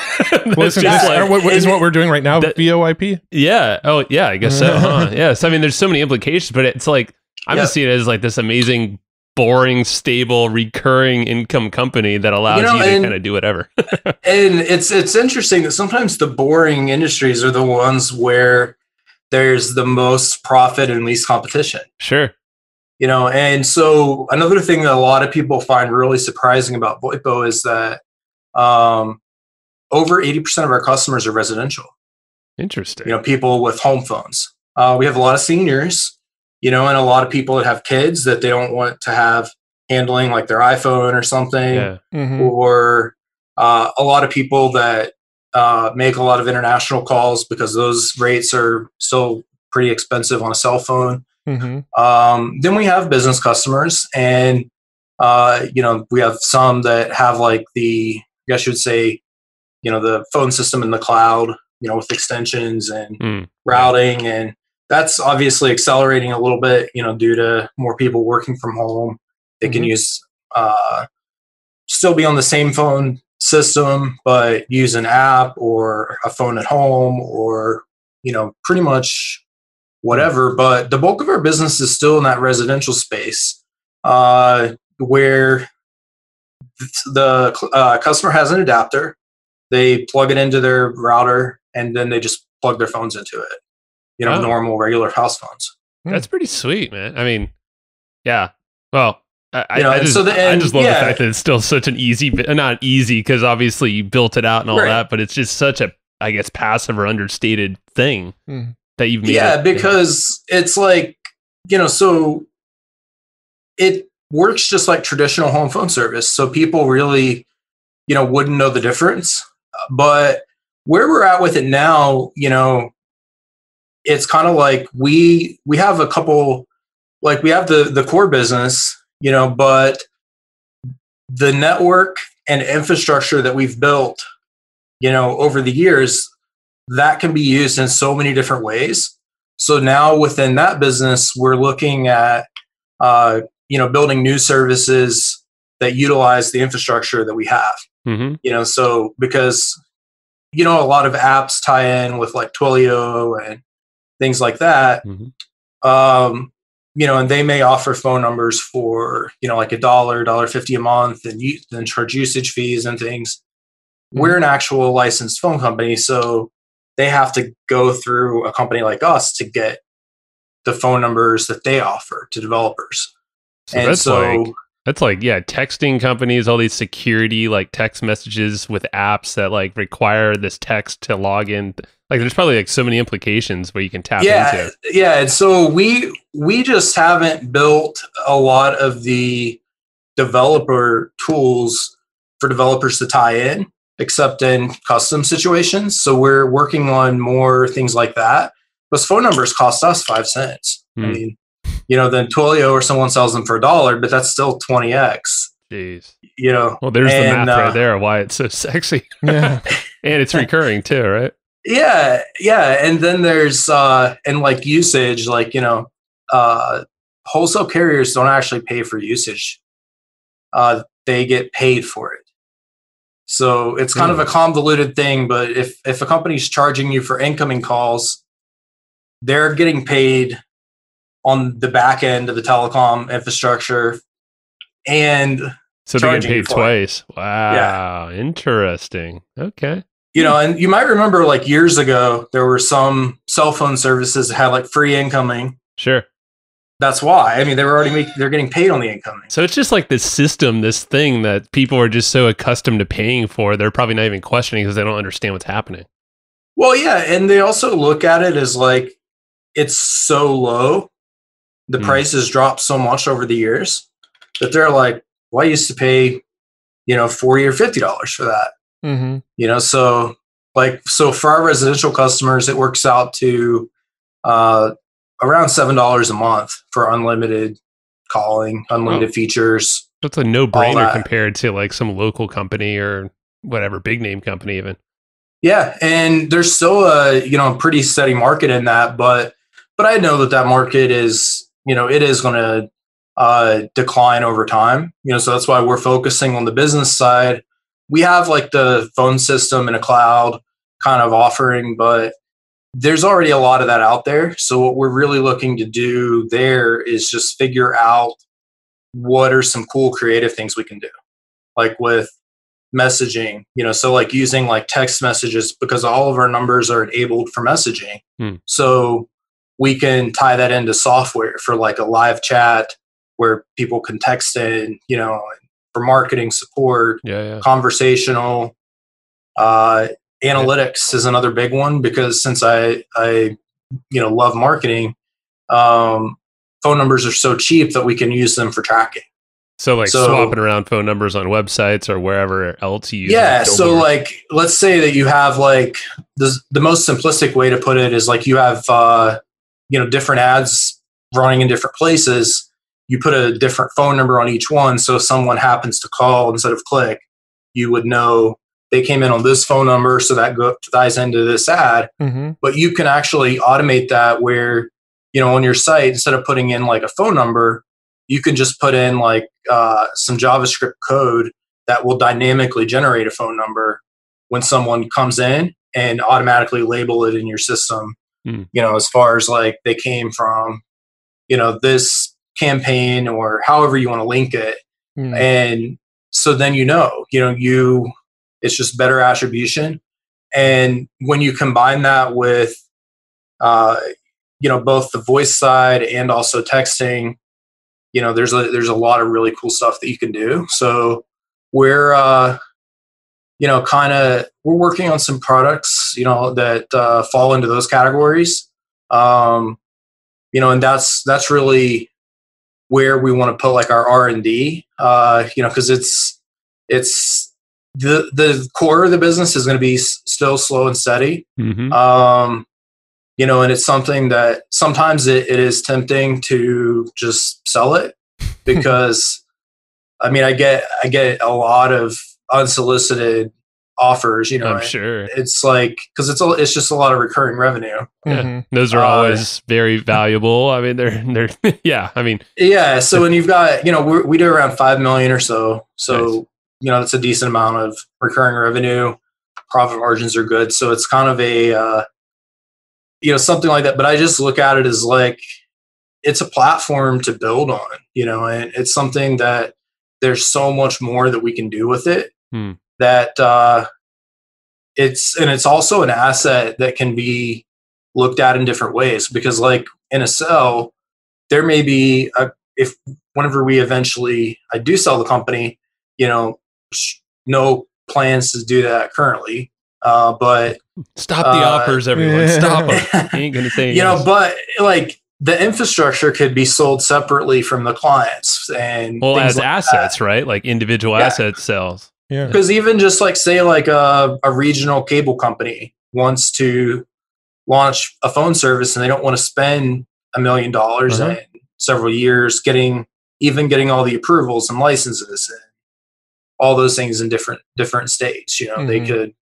Well, isn't what we're doing right now, VoIP? Yeah. Oh, yeah, I guess so. Huh? Yes. I mean, there's so many implications, but it's like, I'm just seeing it as like this amazing, boring, stable, recurring income company that allows you to kind of do whatever. And it's interesting that sometimes the boring industries are the ones where there's the most profit and least competition. Sure. And so another thing that a lot of people find really surprising about VoIPO is that over 80% of our customers are residential. Interesting. People with home phones. We have a lot of seniors, and a lot of people that have kids that they don't want to have handling like their iPhone or something, or a lot of people that make a lot of international calls because those rates are still pretty expensive on a cell phone. Then we have business customers, and we have some that have like the, I guess you would say, the phone system in the cloud, with extensions and routing, and that's obviously accelerating a little bit, due to more people working from home. They can use still be on the same phone system, but use an app or a phone at home, or pretty much whatever. But the bulk of our business is still in that residential space, where the customer has an adapter, they plug it into their router, and then they just plug their phones into it. Normal, regular house phones. That's pretty sweet, man. I mean, yeah. Well, I just love the fact that it's still such an easy, not easy because obviously you built it out and all that, but it's just such a I guess, passive or understated thing that you've made. Yeah, because it's like, so it works just like traditional home phone service. So people really, wouldn't know the difference. But where we're at with it now, it's kind of like we have a couple, like we have the core business, but the network and infrastructure that we've built, over the years, that can be used in so many different ways. So now within that business, we're looking at, building new services that utilize the infrastructure that we have. So because, a lot of apps tie in with like Twilio and things like that. And they may offer phone numbers for, like $1.50 a month and then charge usage fees and things. We're an actual licensed phone company, so they have to go through a company like us to get the phone numbers that they offer to developers. So that's like texting companies, all these security like text messages with apps that like require this text to log in. Like there's probably like so many implications where you can tap into. Yeah. And so we just haven't built a lot of the developer tools for developers to tie in, except in custom situations. So we're working on more things like that. Those phone numbers cost us 5 cents. I mean, then Twilio or someone sells them for $1, but that's still 20x. Jeez. Well, there's the math right there, why it's so sexy. Yeah. And it's recurring too, right? Yeah. And then there's and like usage, like, wholesale carriers don't actually pay for usage. They get paid for it. So it's kind of a convoluted thing, but if a company's charging you for incoming calls, they're getting paid on the back end of the telecom infrastructure, and so they're getting paid twice. Wow, interesting. Okay. And you might remember like years ago, there were some cell phone services that had like free incoming. Sure. That's why. I mean, they're getting paid on the incoming. So it's just like this system, this thing that people are just so accustomed to paying for. They're probably not even questioning because they don't understand what's happening. Well, yeah. And they also look at it as like, it's so low. The prices dropped so much over the years that they're like, well, I used to pay, $40 or $50 for that. So for our residential customers, it works out to around $7 a month for unlimited calling, unlimited features. That's a no-brainer compared to like some local company or whatever, big name company even. Yeah. And there's still a pretty steady market in that, but I know that market is, it is going to decline over time. So that's why we're focusing on the business side. We have like the phone system and a cloud kind of offering, but there's already a lot of that out there. So what we're really looking to do there is just figure out what are some cool creative things we can do, like with messaging, so like using like text messages, because all of our numbers are enabled for messaging. So we can tie that into software for like a live chat where people can text in, for marketing support, conversational, analytics is another big one, because since I love marketing, phone numbers are so cheap that we can use them for tracking. So swapping around phone numbers on websites or wherever else you use. Yeah. So like, let's say that you have like the most simplistic way to put it is like you have, different ads running in different places. You put a different phone number on each one. So if someone happens to call instead of click, you would know they came in on this phone number. So that ties into this ad. But you can actually automate that where, on your site, instead of putting in like a phone number, you can just put in like some JavaScript code that will dynamically generate a phone number when someone comes in, and automatically label it in your system, as far as like they came from, this campaign or however you want to link it. And so then, it's just better attribution. And when you combine that with, both the voice side and also texting, there's a lot of really cool stuff that you can do. So we're, we're working on some products, products, that fall into those categories. And that's really where we want to put like our R&D, because it's the core of the business is going to be still slow and steady. Mm-hmm. And it's something that sometimes it is tempting to just sell it because I get a lot of unsolicited offers, I'm sure. It's like, cause it's just a lot of recurring revenue. Yeah. Mm-hmm. Those are always very valuable. I mean, they're, yeah. I mean, yeah. So when you've got, we do around 5 million or so. So, nice. That's a decent amount of recurring revenue. Profit margins are good. So it's kind of a, something like that. But I just look at it as like, it's a platform to build on, and it's something that there's so much more that we can do with it. That it's also an asset that can be looked at in different ways, because like in a sell, there may be if whenever I do sell the company, no plans to do that currently. But stop the offers, everyone. Stop them. You ain't gonna say but like the infrastructure could be sold separately from the clients and as like assets, right? Like individual asset sales. Yeah. Because even just like say like a regional cable company wants to launch a phone service and they don't want to spend $1 million in several years getting all the approvals and licenses and all those things in different states. They could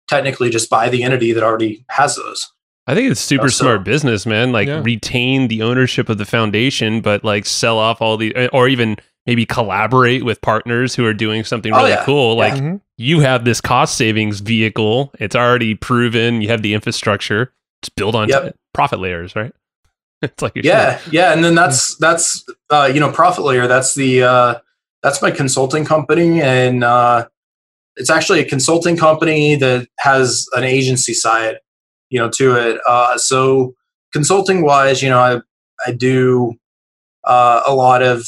technically just buy the entity that already has those. I think it's super smart business, man. Like retain the ownership of the foundation, but like sell off all the, or even maybe collaborate with partners who are doing something really cool. Like you have this cost savings vehicle. It's already proven. You have the infrastructure. Just build on profit layers, right? It's like yeah. And then that's profit layer. That's that's my consulting company, and it's actually a consulting company that has an agency side, to it. So consulting wise, I do a lot of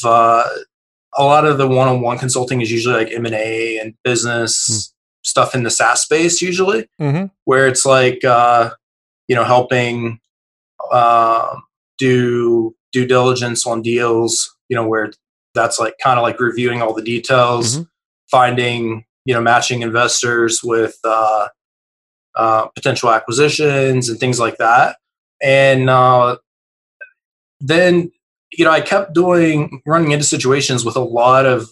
the one-on-one consulting is usually like M&A and business stuff in the SaaS space, usually, where it's like, helping do due diligence on deals, where that's like kind of like reviewing all the details, finding, matching investors with potential acquisitions and things like that. And then, I kept running into situations with a lot of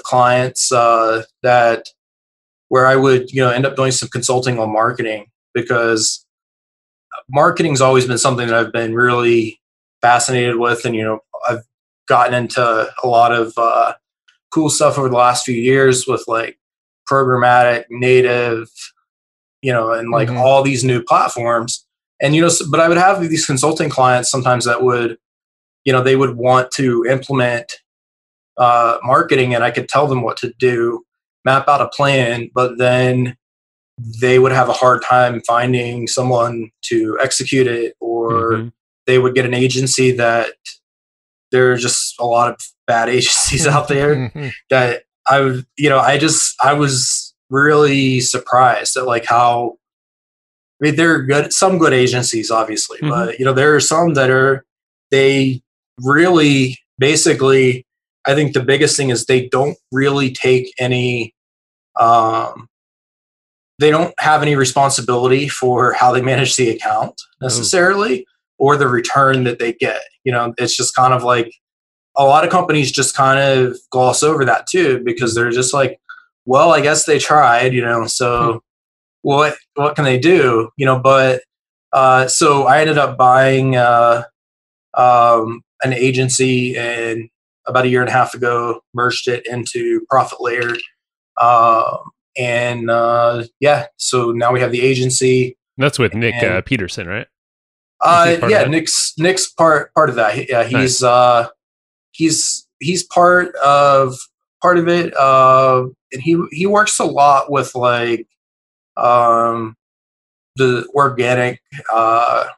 clients that where I would, end up doing some consulting on marketing, because marketing's always been something that I've been really fascinated with. And, I've gotten into a lot of cool stuff over the last few years with like programmatic, native, and like all these new platforms. And, but I would have these consulting clients sometimes that would, they would want to implement marketing, and I could tell them what to do, map out a plan, but then they would have a hard time finding someone to execute it, or they would get an agency that there are just a lot of bad agencies out there that I was really surprised at like how, there are some good agencies, obviously, but there are some that they really basically, I think the biggest thing is they don't really take any, they don't have any responsibility for how they manage the account necessarily, or the return that they get. It's just kind of like a lot of companies just kind of gloss over that too, because they're just like, well, I guess they tried, so what can they do? But so I ended up buying an agency, and about a year and a half ago merged it into Profit Layer. So now we have the agency. That's with Nick Peterson, right? Nick's part of that. Yeah, he's nice. He's part of it. And he works a lot with like the organic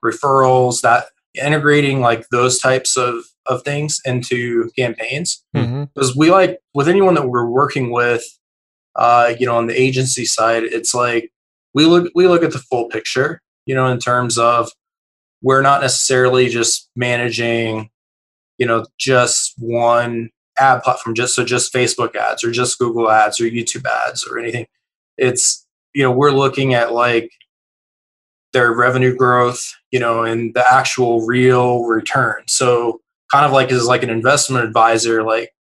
referrals, that integrating like those types of things into campaigns. Because we like with anyone that we're working with, on the agency side, it's like we look at the full picture, in terms of we're not necessarily just managing, just one ad platform, just Facebook ads or just Google ads or YouTube ads or anything. It's, we're looking at like their revenue growth, and the actual real return. So kind of like as like an investment advisor, like,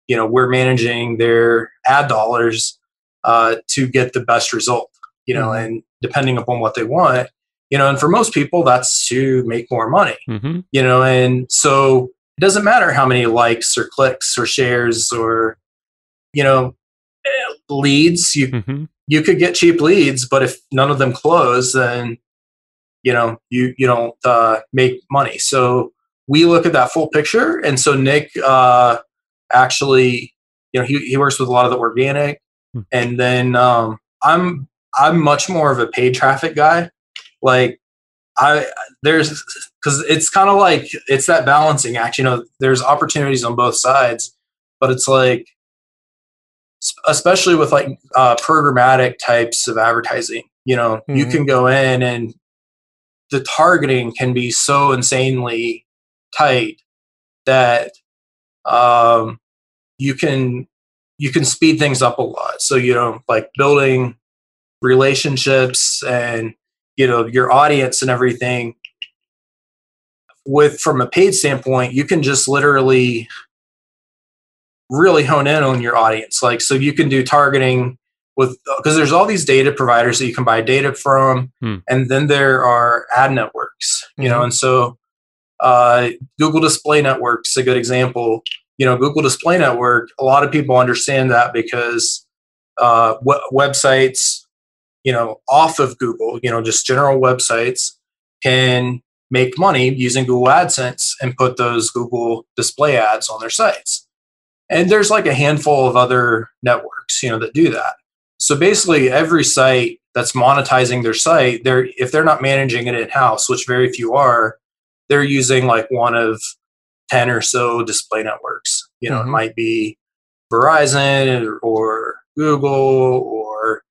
we're managing their ad dollars to get the best result, and depending upon what they want, and for most people that's to make more money, and so it doesn't matter how many likes or clicks or shares or, leads. You could get cheap leads, but if none of them close, then, you don't make money. So we look at that full picture. And so Nick actually, he works with a lot of the organic. And then I'm much more of a paid traffic guy. Like because it's kind of like, it's that balancing act, there's opportunities on both sides, but it's like, especially with like programmatic types of advertising, you can go in and the targeting can be so insanely tight that you can speed things up a lot. So, like building relationships and, your audience and everything from a paid standpoint, you can just literally really hone in on your audience. Like, so you can do targeting because there's all these data providers that you can buy data from. And then there are ad networks, and so Google Display Network's a good example. Google Display Network, a lot of people understand that because websites, off of Google, just general websites can make money using Google AdSense and put those Google display ads on their sites. And there's like a handful of other networks, that do that. So basically every site that's monetizing their site, if they're not managing it in-house, which very few are, they're using like one of 10 or so display networks. It might be Verizon or Google or,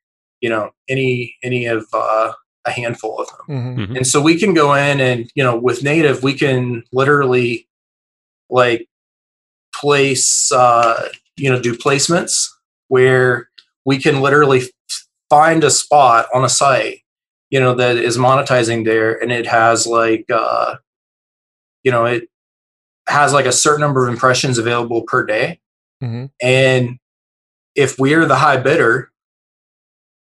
any of a handful of them. And so we can go in and, with native, we can literally like place, do placements where we can literally find a spot on a site, that is monetizing there. And it has like, it has like a certain number of impressions available per day. And if we're the high bidder,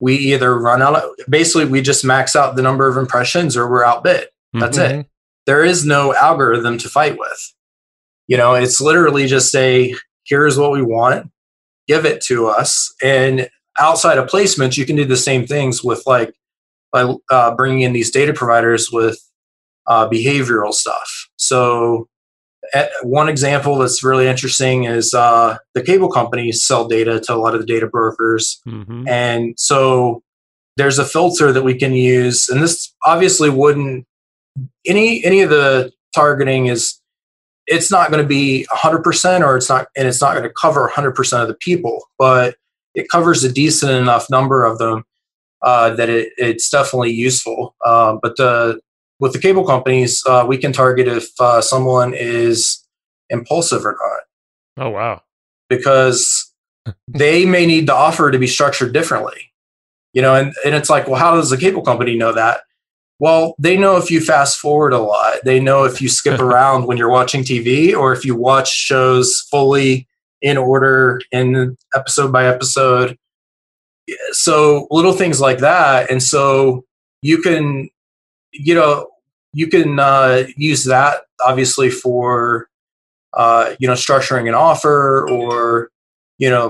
we either run out of, basically we just max out the number of impressions or we're outbid. That's it. There is no algorithm to fight with. It's literally just say, here's what we want, give it to us. And outside of placements, you can do the same things with like, by bringing in these data providers with behavioral stuff. So one example that's really interesting is the cable companies sell data to a lot of the data brokers. And so there's a filter that we can use. And this obviously wouldn't, any of the targeting it's not going to be 100% or it's not going to cover 100% of the people, but it covers a decent enough number of them that it's definitely useful. But with the cable companies, we can target if someone is impulsive or not. Oh, wow. Because they may need the offer to be structured differently. And it's like, well, how does the cable company know that? Well, they know if you fast forward a lot. They know if you skip around when you're watching TV or if you watch shows fully in order in episode by episode. So little things like that. And so you can use that obviously for, structuring an offer or,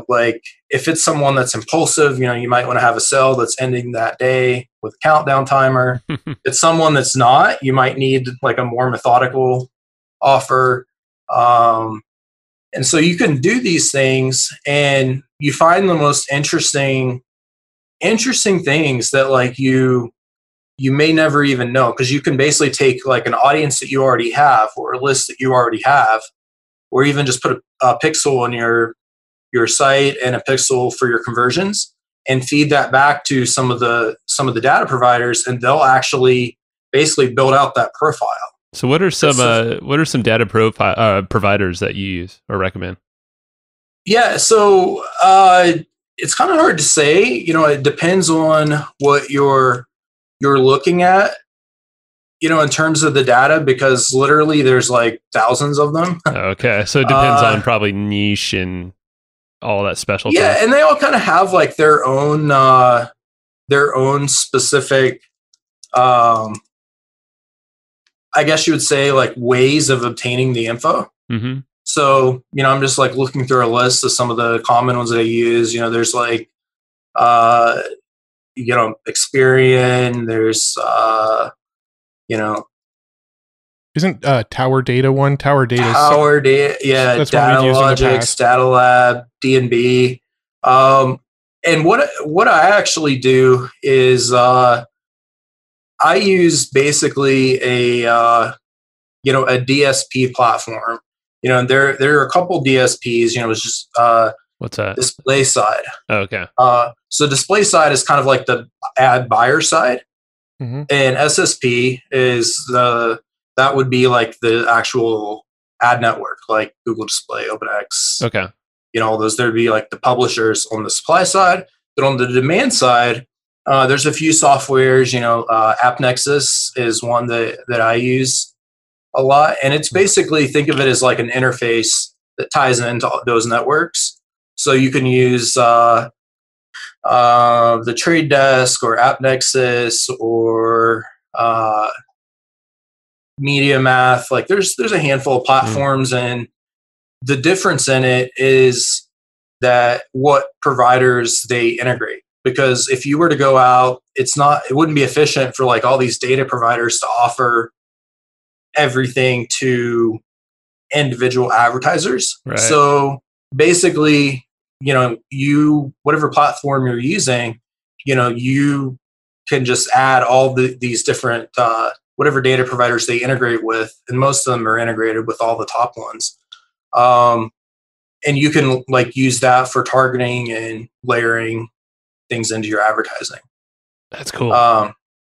like if it's someone that's impulsive, you might want to have a sale that's ending that day with a countdown timer. If it's someone that's not, you might need like a more methodical offer. And so you can do these things and you find the most interesting things that like you may never even know, because you can basically take like an audience that you already have or a list that you already have, or even just put a pixel on your site and a pixel for your conversions and feed that back to some of the data providers, and they'll actually basically build out that profile. So what are some data providers that you use or recommend? Yeah, so it's kind of hard to say. It depends on what you're looking at, in terms of the data, because literally there's like thousands of them. Okay, so it depends on probably niche and all that special stuff. Yeah, and they all kind of have like their own specific, I guess you would say, like ways of obtaining the info. Mm-hmm. So, I'm just like looking through a list of some of the common ones that I use. There's like, Experian, there's, Isn't Tower Data one? Tower Data. Yeah, Datalogics, Data Lab, D&B. And what I actually do is I use basically a DSP platform. There are a couple DSPs. It's just what's that? Display side. Oh, okay. So display side is kind of like the ad buyer side, and SSP is that would be like the actual ad network, like Google Display, OpenX. Okay. All those. There'd be like the publishers on the supply side, but on the demand side, there's a few softwares. AppNexus is one that I use a lot, and it's basically, think of it as like an interface that ties into those networks. So you can use the Trade Desk or AppNexus or MediaMath. Like there's a handful of platforms, and the difference in it is that what providers they integrate. Because if you were to go out, it wouldn't be efficient for like all these data providers to offer everything to individual advertisers. Right. So basically, whatever platform you're using, you can just add all these different whatever data providers they integrate with, and most of them are integrated with all the top ones. And you can like use that for targeting and layering things into your advertising. That's cool.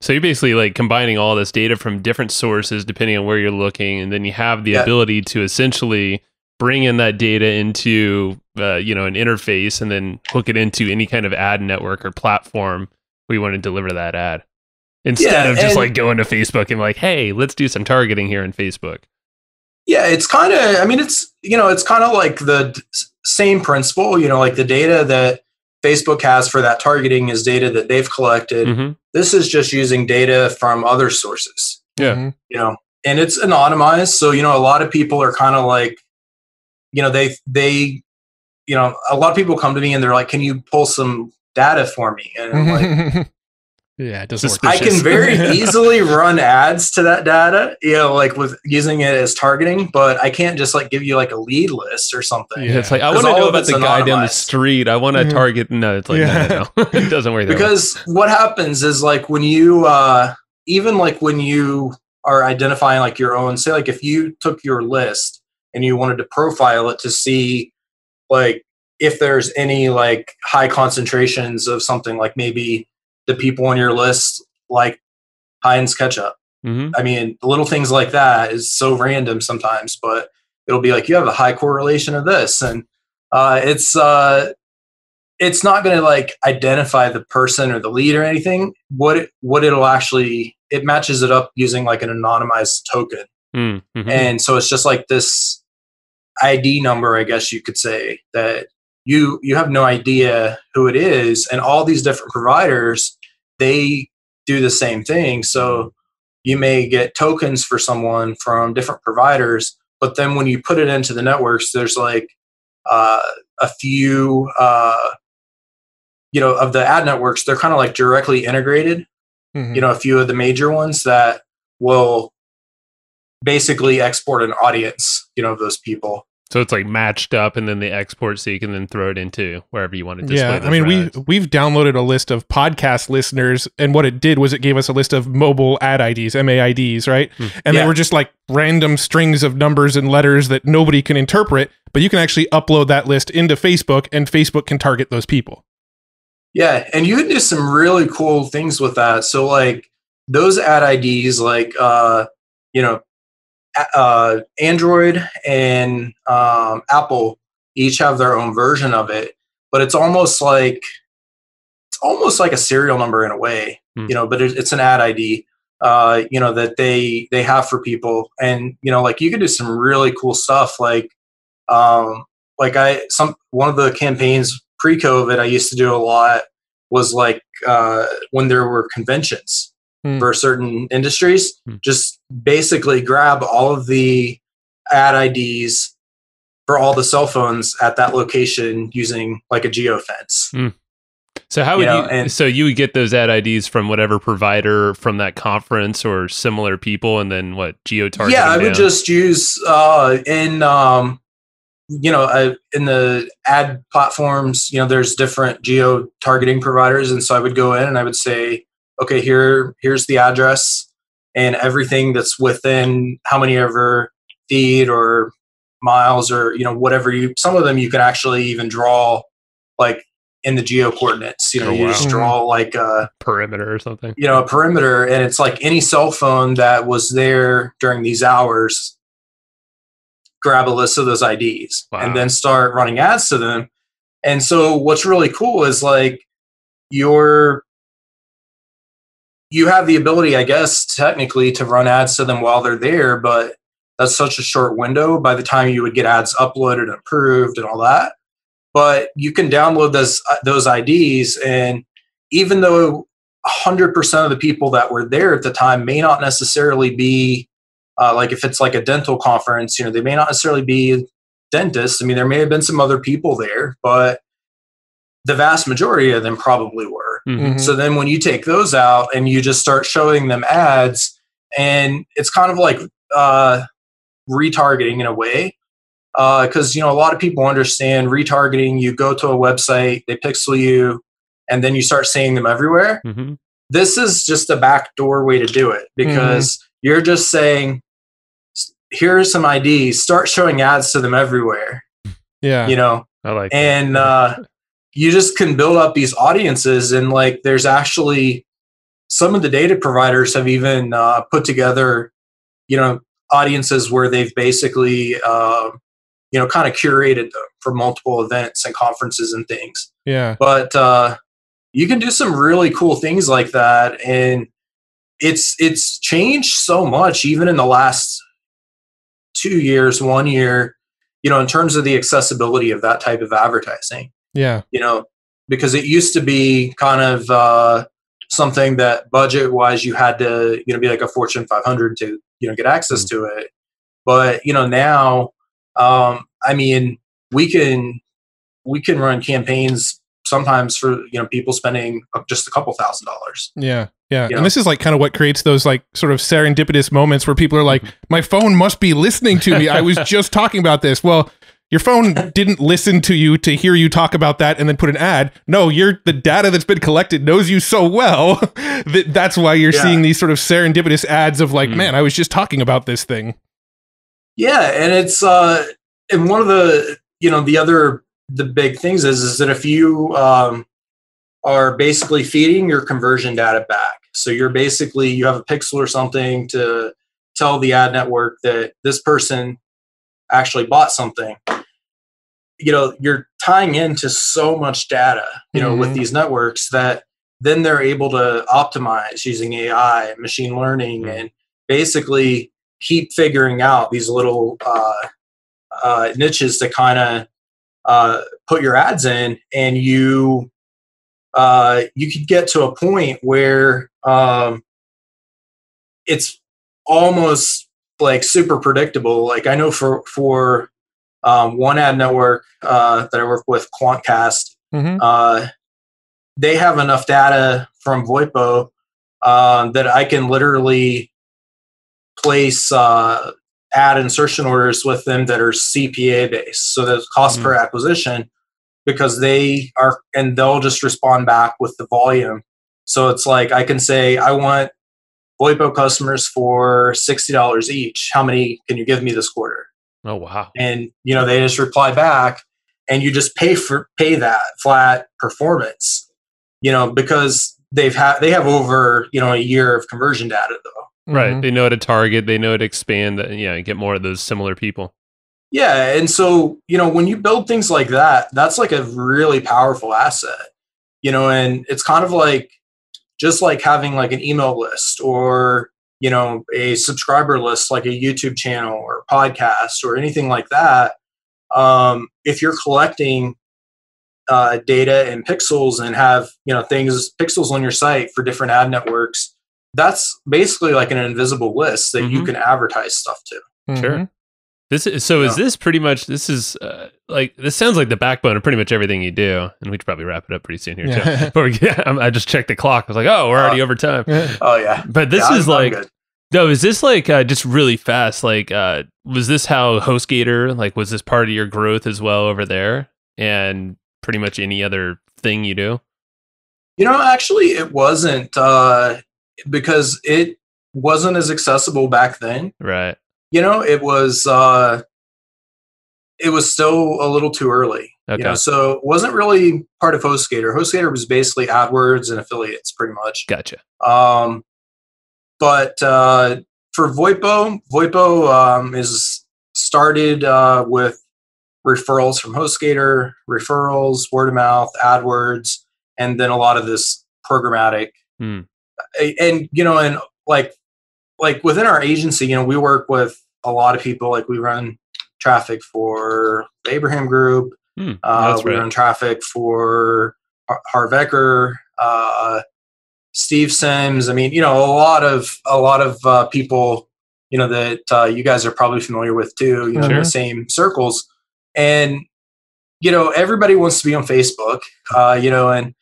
So you're basically like combining all this data from different sources depending on where you're looking, and then you have the ability to essentially bring in that data into an interface and then hook it into any kind of ad network or platform where you want to deliver that ad. Instead of just like going to Facebook and like, hey, let's do some targeting here in Facebook. Yeah, it's kind of, it's kind of like the same principle, like the data that Facebook has for that targeting is data that they've collected. Mm-hmm. This is just using data from other sources. Yeah. And it's anonymized. So, a lot of people are kind of like, a lot of people come to me and they're like, can you pull some data for me? And I'm like, yeah, it doesn't work. I can very easily run ads to that data, like with using it as targeting, but I can't just like give you like a lead list or something. Yeah, it's like, I want to know about the guy down the street. I want to target. No, it's like, no. It doesn't work that because what happens is like when you, even like when you are identifying like your own, say like if you took your list and you wanted to profile it to see like if there's any like high concentrations of something, like maybe the people on your list like Heinz ketchup. Mm-hmm. Little things like that is so random sometimes, but it'll be like you have a high correlation of this, and it's not going to like identify the person or the lead or anything. What it'll actually, it matches it up using like an anonymized token, mm-hmm. and so it's just like this ID number, I guess you could say, that you have no idea who it is, and all these different providers, they do the same thing. So you may get tokens for someone from different providers, but then when you put it into the networks, there's like a few, of the ad networks, they're kind of like directly integrated. Mm-hmm. A few of the major ones that will basically export an audience, of those people. So it's like matched up, and then the export, so you can then throw it into wherever you want to display. Yeah, we've downloaded a list of podcast listeners, and what it did was it gave us a list of mobile ad IDs, MAIDs, right? And they were just like random strings of numbers and letters that nobody can interpret, but you can actually upload that list into Facebook, and Facebook can target those people. Yeah, and you can do some really cool things with that. So like those ad IDs, like you know, Android and Apple each have their own version of it, but it's almost like a serial number in a way, but it's an ad ID, that they have for people, and like you can do some really cool stuff, one of the campaigns pre-COVID I used to do a lot was like when there were conventions for certain industries, just basically grab all of the ad IDs for all the cell phones at that location using like a geofence. So how would so you would get those ad IDs from whatever provider from that conference or similar people, and then what, geo-target? Yeah, I would just use in the ad platforms, there's different geo targeting providers. And so I would go in and I would say, okay, here's the address and everything that's within how many ever feet or miles or, whatever some of them you can actually even draw like in the geo coordinates, you just draw like a perimeter or something, a perimeter. And it's like any cell phone that was there during these hours, grab a list of those IDs and then start running ads to them. And so what's really cool is like you have the ability, I guess, technically to run ads to them while they're there, but that's such a short window by the time you would get ads uploaded and approved and all that. But you can download those IDs, and even though 100% of the people that were there at the time may not necessarily be like if it's like a dental conference, they may not necessarily be dentists. I mean, there may have been some other people there, but the vast majority of them probably were. Mm-hmm. So then when you take those out and you just start showing them ads, and it's kind of like retargeting in a way, because a lot of people understand retargeting. You go to a website, they pixel you, and then you start seeing them everywhere. Mm-hmm. This is just a backdoor way to do it, because you're just saying, here's some IDs, start showing ads to them everywhere. Yeah. I like and you just can build up these audiences. And like there's actually some of the data providers have even put together audiences where they've basically kind of curated them for multiple events and conferences and things. Yeah. But you can do some really cool things like that, and it's changed so much even in the last 2 years, 1 year, in terms of the accessibility of that type of advertising. Yeah. Because it used to be kind of something that budget wise you had to, be like a Fortune 500 to, get access to it. But, now, I mean, we can run campaigns sometimes for, people spending just a couple $1,000. Yeah. Yeah. And this is like kind of what creates those like sort of serendipitous moments where people are like, my phone must be listening to me. I was just talking about this. Well, your phone didn't listen to you to hear you talk about that and then put an ad. No, the data that's been collected knows you so well that's why you're seeing these sort of serendipitous ads of like, man, I was just talking about this thing. Yeah. And it's, and one of the, the big things is that if you, are basically feeding your conversion data back. So you have a pixel or something to tell the ad network that this person actually bought something. You're tying into so much data, with these networks that then they're able to optimize using AI, machine learning, and basically keep figuring out these little niches to kind of put your ads in, and you could get to a point where it's almost like super predictable. Like I know for one ad network that I work with, Quantcast, they have enough data from VoIPO that I can literally place ad insertion orders with them that are CPA based. So there's cost per acquisition, because they'll just respond back with the volume. So it's like I can say, I want VoIPO customers for $60 each. How many can you give me this quarter? Oh, wow. And, they just reply back, and you just pay that flat performance. because they have over, a year of conversion data though. Right. They know how to target, they know how to expand, get more of those similar people. Yeah. And so, when you build things like that, that's like a really powerful asset, and it's kind of like, just like having like an email list or, a subscriber list, like a YouTube channel or a podcast or anything like that. If you're collecting data and pixels and have, pixels on your site for different ad networks, that's basically like an invisible list that you can advertise stuff to. Sure. Is this pretty much, this sounds like the backbone of pretty much everything you do, and we should probably wrap it up pretty soon here too. But I just checked the clock. I was like, oh, we're already over time. Oh yeah. But this is is this like just really fast? Like, was this how HostGator, like, was this part of your growth as well over there, and pretty much any other thing you do? Actually, it wasn't because it wasn't as accessible back then. Right. It was still a little too early. Okay. So it wasn't really part of HostGator. HostGator was basically AdWords and affiliates, pretty much. Gotcha. But for VoIPO is started with referrals from HostGator, referrals, word of mouth, AdWords, and then a lot of this programmatic. And and like within our agency, we work with a lot of people. Like we run traffic for the Abraham Group. We run traffic for Harvecker, Steve Sims. I mean, a lot of people, that you guys are probably familiar with too. In the same circles, and everybody wants to be on Facebook. And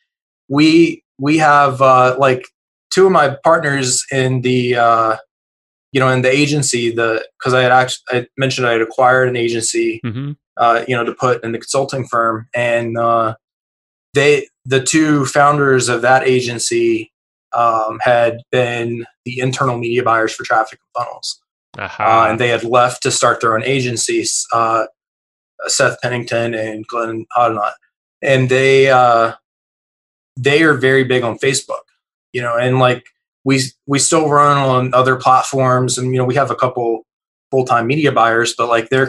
we have like two of my partners in the in the agency, because I mentioned I had acquired an agency, to put in the consulting firm, and the two founders of that agency had been the internal media buyers for traffic and funnels, and they had left to start their own agencies, Seth Pennington and Glenn Hodnott, and they are very big on Facebook, and like we still run on other platforms, and we have a couple full-time media buyers, but like they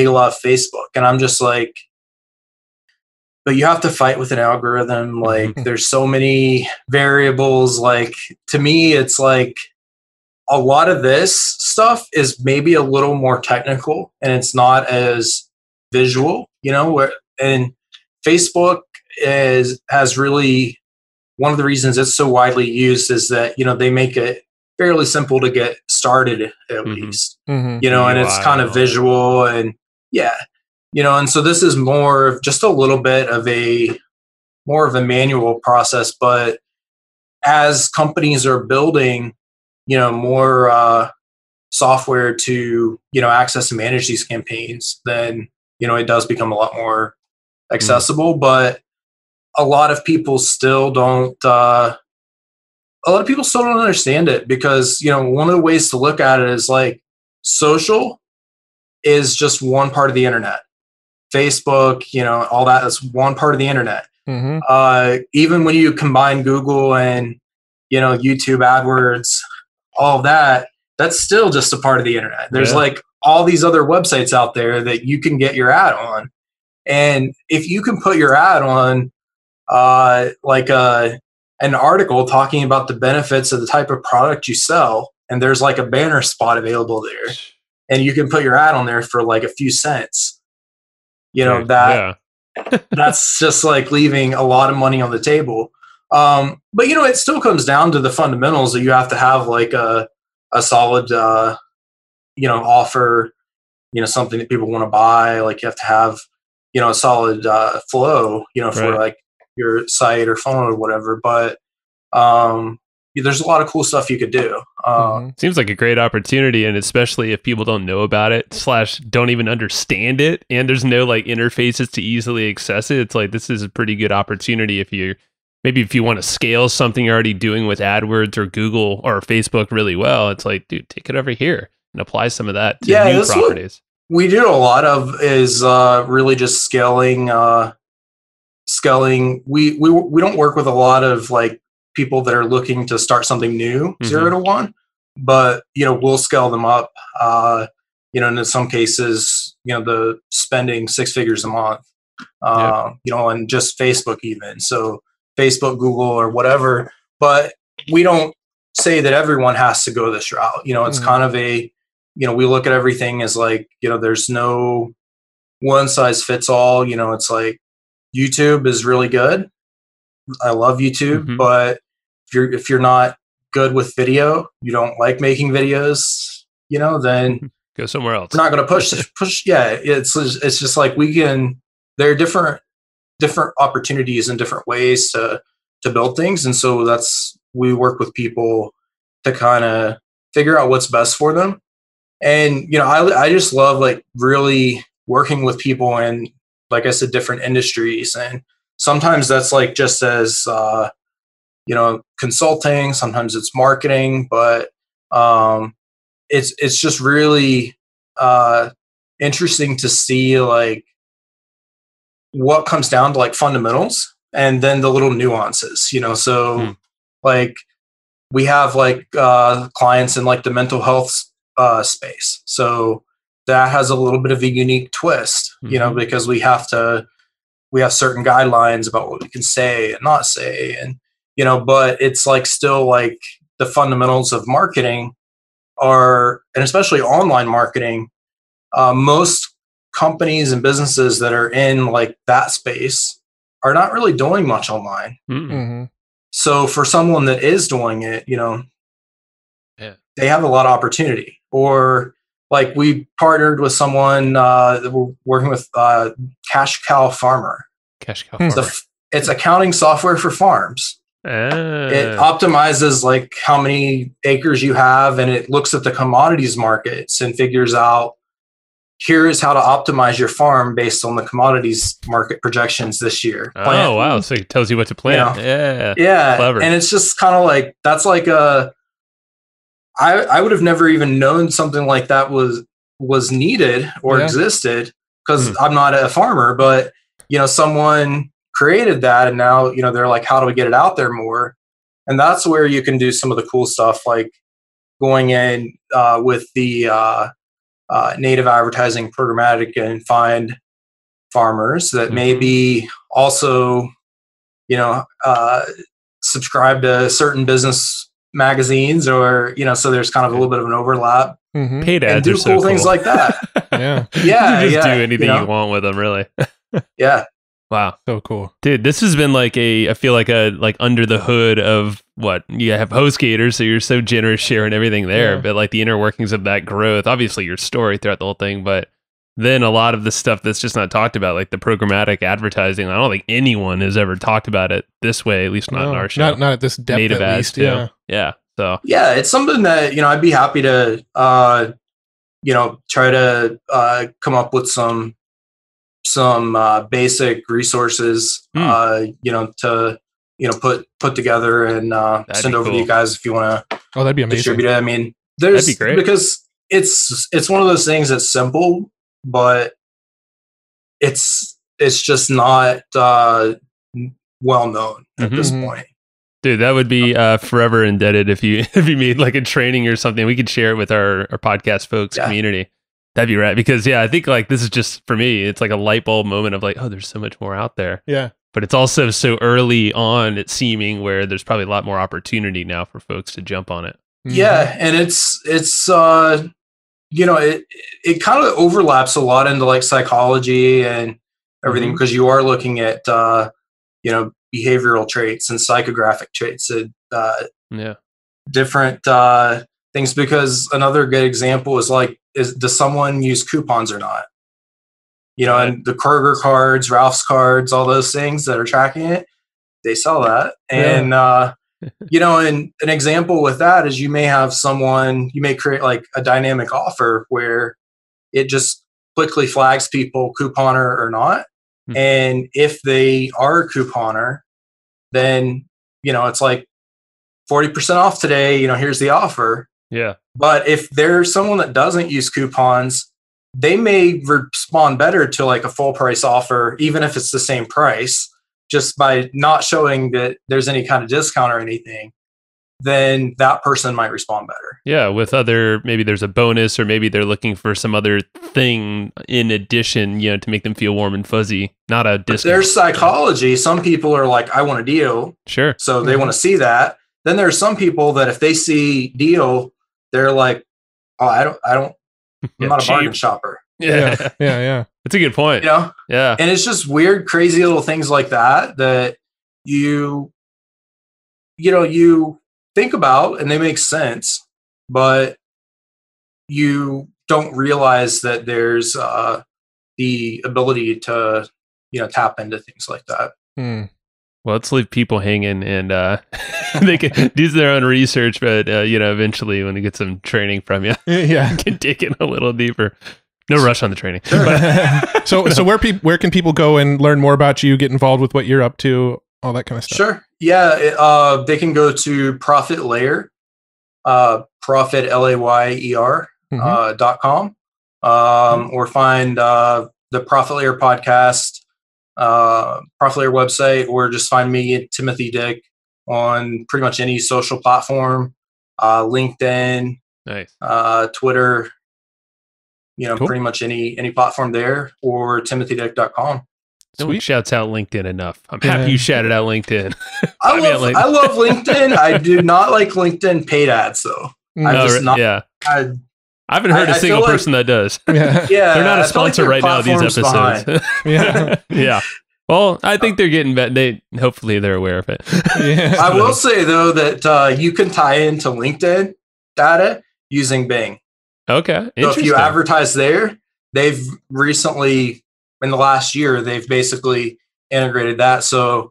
love Facebook, and I'm just like, but you have to fight with an algorithm. Like there's so many variables. Like to me, it's like a lot of this stuff is maybe a little more technical and it's not as visual, and Facebook has really, one of the reasons it's so widely used is that, they make it fairly simple to get started at least, and it's kind of visual and and so this is more of just a little bit of more of a manual process. But as companies are building, more software to, access and manage these campaigns, then, it does become a lot more accessible. But a lot of people still don't understand it because, one of the ways to look at it is like social is just one part of the internet. Facebook, all that is one part of the internet. Even when you combine Google and, YouTube, AdWords, all that, that's still just a part of the internet. There's like all these other websites out there that you can get your ad on. And if you can put your ad on, like an article talking about the benefits of the type of product you sell, and there's like a banner spot available there, and you can put your ad on there for like a few cents, that's just like leaving a lot of money on the table. But it still comes down to the fundamentals that you have to have like a solid, offer, something that people want to buy. Like you have to have, a solid flow, for like your site or funnel or whatever. But there's a lot of cool stuff you could do. Seems like a great opportunity, and especially if people don't know about it / don't even understand it, and there's no like interfaces to easily access it. It's like this is a pretty good opportunity if you want to scale something you're already doing with AdWords or Google or Facebook really well. It's like, dude, take it over here and apply some of that to new properties. What we do a lot of is really just scaling scaling. We don't work with a lot of like people that are looking to start something new, 0 to 1, but we'll scale them up. And in some cases, the spending 6 figures a month, and just Facebook even. So Facebook, Google, or whatever. But we don't say that everyone has to go this route. It's kind of a, we look at everything as like, there's no one size fits all. It's like YouTube is really good. I love YouTube, but if you're not good with video, you don't like making videos, then go somewhere else. We're not going to push. Yeah. It's just like there are different opportunities and different ways to build things. And so we work with people to kind of figure out what's best for them. And, I just love like really working with people in, like I said, different industries. And sometimes that's like just as, consulting, sometimes it's marketing, but it's just really interesting to see like what comes down to like fundamentals and then the little nuances, so like we have like clients in like the mental health space. So that has a little bit of a unique twist, because we have certain guidelines about what we can say and not say. And, but it's like still like the fundamentals of marketing and especially online marketing, most companies and businesses that are in like that space are not really doing much online. So for someone that is doing it, they have a lot of opportunity. Or like we partnered with someone that we're working with, Cash Cow Farmer. It's accounting software for farms. It optimizes like how many acres you have, and it looks at the commodities markets and figures out, here's how to optimize your farm based on the commodities market projections this year. Oh, wow. So it tells you what to plant. Yeah. Clever. And it's just kind of like, that's like I would have never even known something like that was needed or existed, because I'm not a farmer, but someone created that, and now they're like, how do we get it out there more? And that's where you can do some of the cool stuff, like going in with the native advertising programmatic and find farmers that maybe also subscribe to certain business magazines, or so there's kind of a little bit of an overlap. Paid ads and do are so cool things like that. Yeah. You can just do anything you want with them, really. Yeah. Wow. So cool. Dude, this has been like I feel like under the hood of what you have Hostgator, so you're so generous sharing everything there, but like the inner workings of that growth, obviously your story throughout the whole thing, but then a lot of the stuff that's just not talked about, like the programmatic advertising. I don't think anyone has ever talked about it this way, at least not in our show. Not at this depth, native at ads least. too. Yeah. So yeah, it's something that, I'd be happy to, try to come up with some basic resources, to put together and send over to you guys if you want to. Oh, that'd be amazing. Distribute it. I mean, that'd be great, because it's one of those things that's simple, but it's just not well known at this point. Dude, that would be forever indebted if you made like a training or something. We could share it with our podcast folks community. That'd be right. Because I think like this is just, for me, it's like a light bulb moment of like, oh, there's so much more out there. Yeah. But it's also so early on, it's seeming, where there's probably a lot more opportunity now for folks to jump on it. Yeah. And it's it kind of overlaps a lot into like psychology and everything, because you are looking at, behavioral traits and psychographic traits and different things. Because another good example is like, does someone use coupons or not? And the Kroger cards, Ralph's cards, all those things that are tracking it, they sell that. And, and an example with that is you may create like a dynamic offer where it just quickly flags people couponer or not. And if they are a couponer, then, it's like 40% off today, here's the offer. Yeah. But if there's someone that doesn't use coupons, they may respond better to like a full price offer, even if it's the same price, just by not showing that there's any kind of discount or anything, then that person might respond better. Yeah, with maybe there's a bonus, or maybe they're looking for some other thing in addition, to make them feel warm and fuzzy, not a discount. There's psychology. Some people are like, I want a deal. Sure. So they want to see that. Then there's some people that if they see deal, they're like, oh, I don't, I'm not a bargain shopper. Yeah. That's a good point. Yeah. And it's just weird, crazy little things like that you think about and they make sense, but you don't realize that there's the ability to, tap into things like that. Well, let's leave people hanging, and they can do their own research, but eventually when they get some training from you, can dig in a little deeper. No rush on the training. So where can people go and learn more about you, get involved with what you're up to, all that kind of stuff? Sure. Yeah. They can go to Profit Layer, Profit LAYER .com, or find the Profit Layer podcast, Profit Layer website, or just find me, Timothy Dick, on pretty much any social platform, LinkedIn, nice, Twitter, cool. Pretty much any platform there, or timothydick.com. No one shouts out LinkedIn enough. I'm happy you shouted out LinkedIn. I love LinkedIn. I do not like LinkedIn paid ads, though. I haven't heard a single person that does. Yeah. They're not a sponsor right now of these episodes. Yeah. Well, I think they're getting better. Hopefully they're aware of it. I will say, though, that you can tie into LinkedIn data using Bing. Okay. So if you advertise there, they've recently, in the last year, they've basically integrated that. So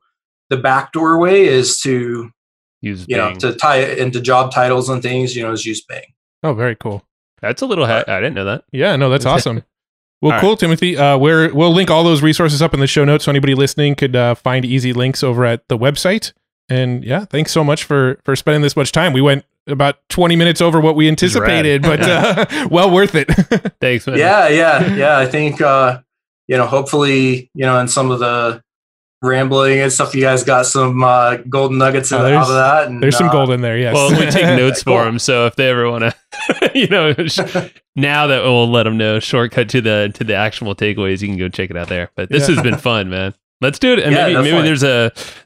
the backdoor way is to use Bing. To tie it into job titles and things, is use Bing. Oh, very cool. That's a little I didn't know that. Yeah, no, that's awesome. Well, all cool, right. Timothy. We'll link all those resources up in the show notes so anybody listening could find easy links over at the website. And yeah, thanks so much for spending this much time. We went about 20 minutes over what we anticipated, but well worth it. Thanks, man. Yeah. I think, hopefully, in some of the rambling and stuff, you guys got some golden nuggets out of that. And, there's some gold in there, yes. Well, we take notes for them, so if they ever want to, now that we'll let them know, shortcut to the actual takeaways, you can go check it out there. But this has been fun, man. Let's do it. And maybe there's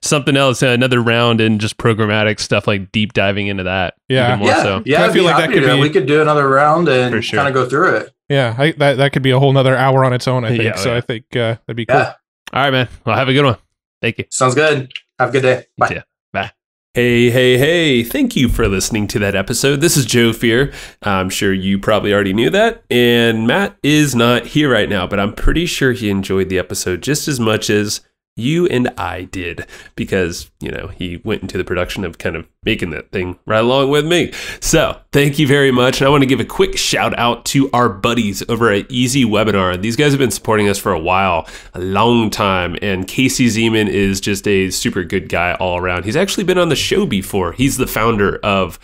something else, another round in just programmatic stuff, like deep diving into that. Yeah. Even more so. Yeah. I feel like we could do another round and kind of go through it. Yeah. That could be a whole nother hour on its own, I think. I think that'd be cool. Yeah. All right, man. Well, have a good one. Thank you. Sounds good. Have a good day. Bye. Yeah. Bye. Hey. Thank you for listening to that episode. This is Joe Fier. I'm sure you probably already knew that. And Matt is not here right now, but I'm pretty sure he enjoyed the episode just as much as you and I did, because, he went into the production of kind of making that thing right along with me. So thank you very much. And I want to give a quick shout out to our buddies over at Easy Webinar. These guys have been supporting us for a while, a long time. And Casey Zeman is just a super good guy all around. He's actually been on the show before. He's the founder of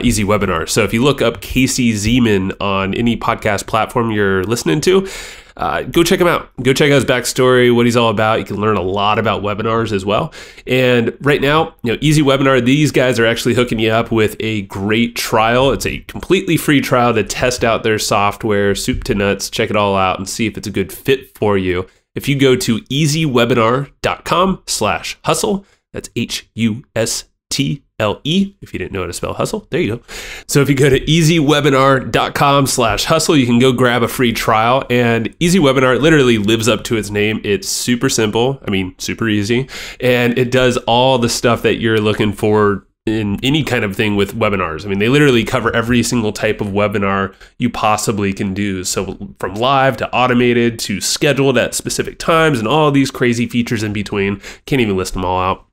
Easy Webinar. So if you look up Casey Zeman on any podcast platform you're listening to, go check him out. Go check out his backstory, what he's all about. You can learn a lot about webinars as well. And right now, Easy Webinar, these guys are actually hooking you up with a great trial. It's a completely free trial to test out their software, soup to nuts, check it all out and see if it's a good fit for you. If you go to easywebinar.com/hustle, that's HUSTLE, if you didn't know how to spell hustle, there you go. So if you go to easywebinar.com/hustle, you can go grab a free trial. And Easy Webinar literally lives up to its name. It's super simple. Super easy. And it does all the stuff that you're looking for in any kind of thing with webinars. They literally cover every single type of webinar you possibly can do. So from live to automated to scheduled at specific times and all these crazy features in between. Can't even list them all out.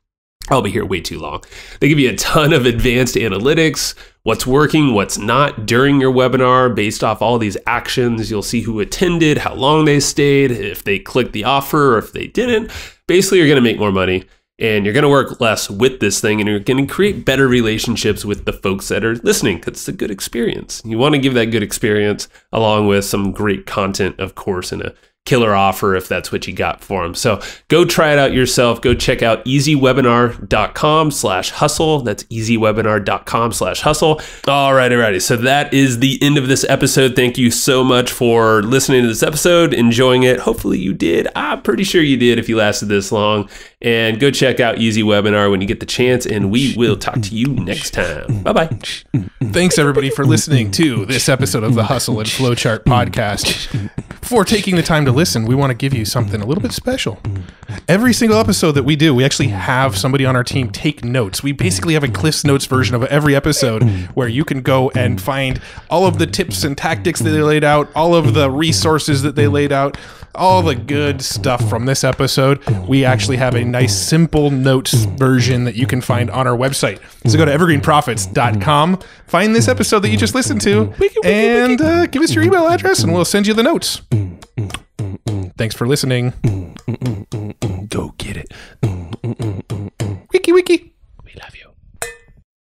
I'll be here way too long. They give you a ton of advanced analytics, what's working, what's not during your webinar based off all these actions. You'll see who attended, how long they stayed, if they clicked the offer or if they didn't. Basically, you're going to make more money and you're going to work less with this thing, and you're going to create better relationships with the folks that are listening because it's a good experience. You want to give that good experience along with some great content, of course, in a killer offer if that's what you got for them. So go try it out yourself. Go check out easywebinar.com/hustle. That's easywebinar.com/hustle. Alrighty. So that is the end of this episode. Thank you so much for listening to this episode, enjoying it. Hopefully you did. I'm pretty sure you did if you lasted this long. And go check out Easy Webinar when you get the chance, and we will talk to you next time. Bye-bye. Thanks, everybody, for listening to this episode of the Hustle and Flowchart podcast. For taking the time to listen, we want to give you something a little bit special. Every single episode that we do, we actually have somebody on our team take notes. We basically have a Cliff's Notes version of every episode where you can go and find all of the tips and tactics that they laid out, all of the resources that they laid out, all the good stuff from this episode. We actually have a nice simple notes version that you can find on our website. So go to evergreenprofits.com, find this episode that you just listened to, and give us your email address and we'll send you the notes. Thanks for listening.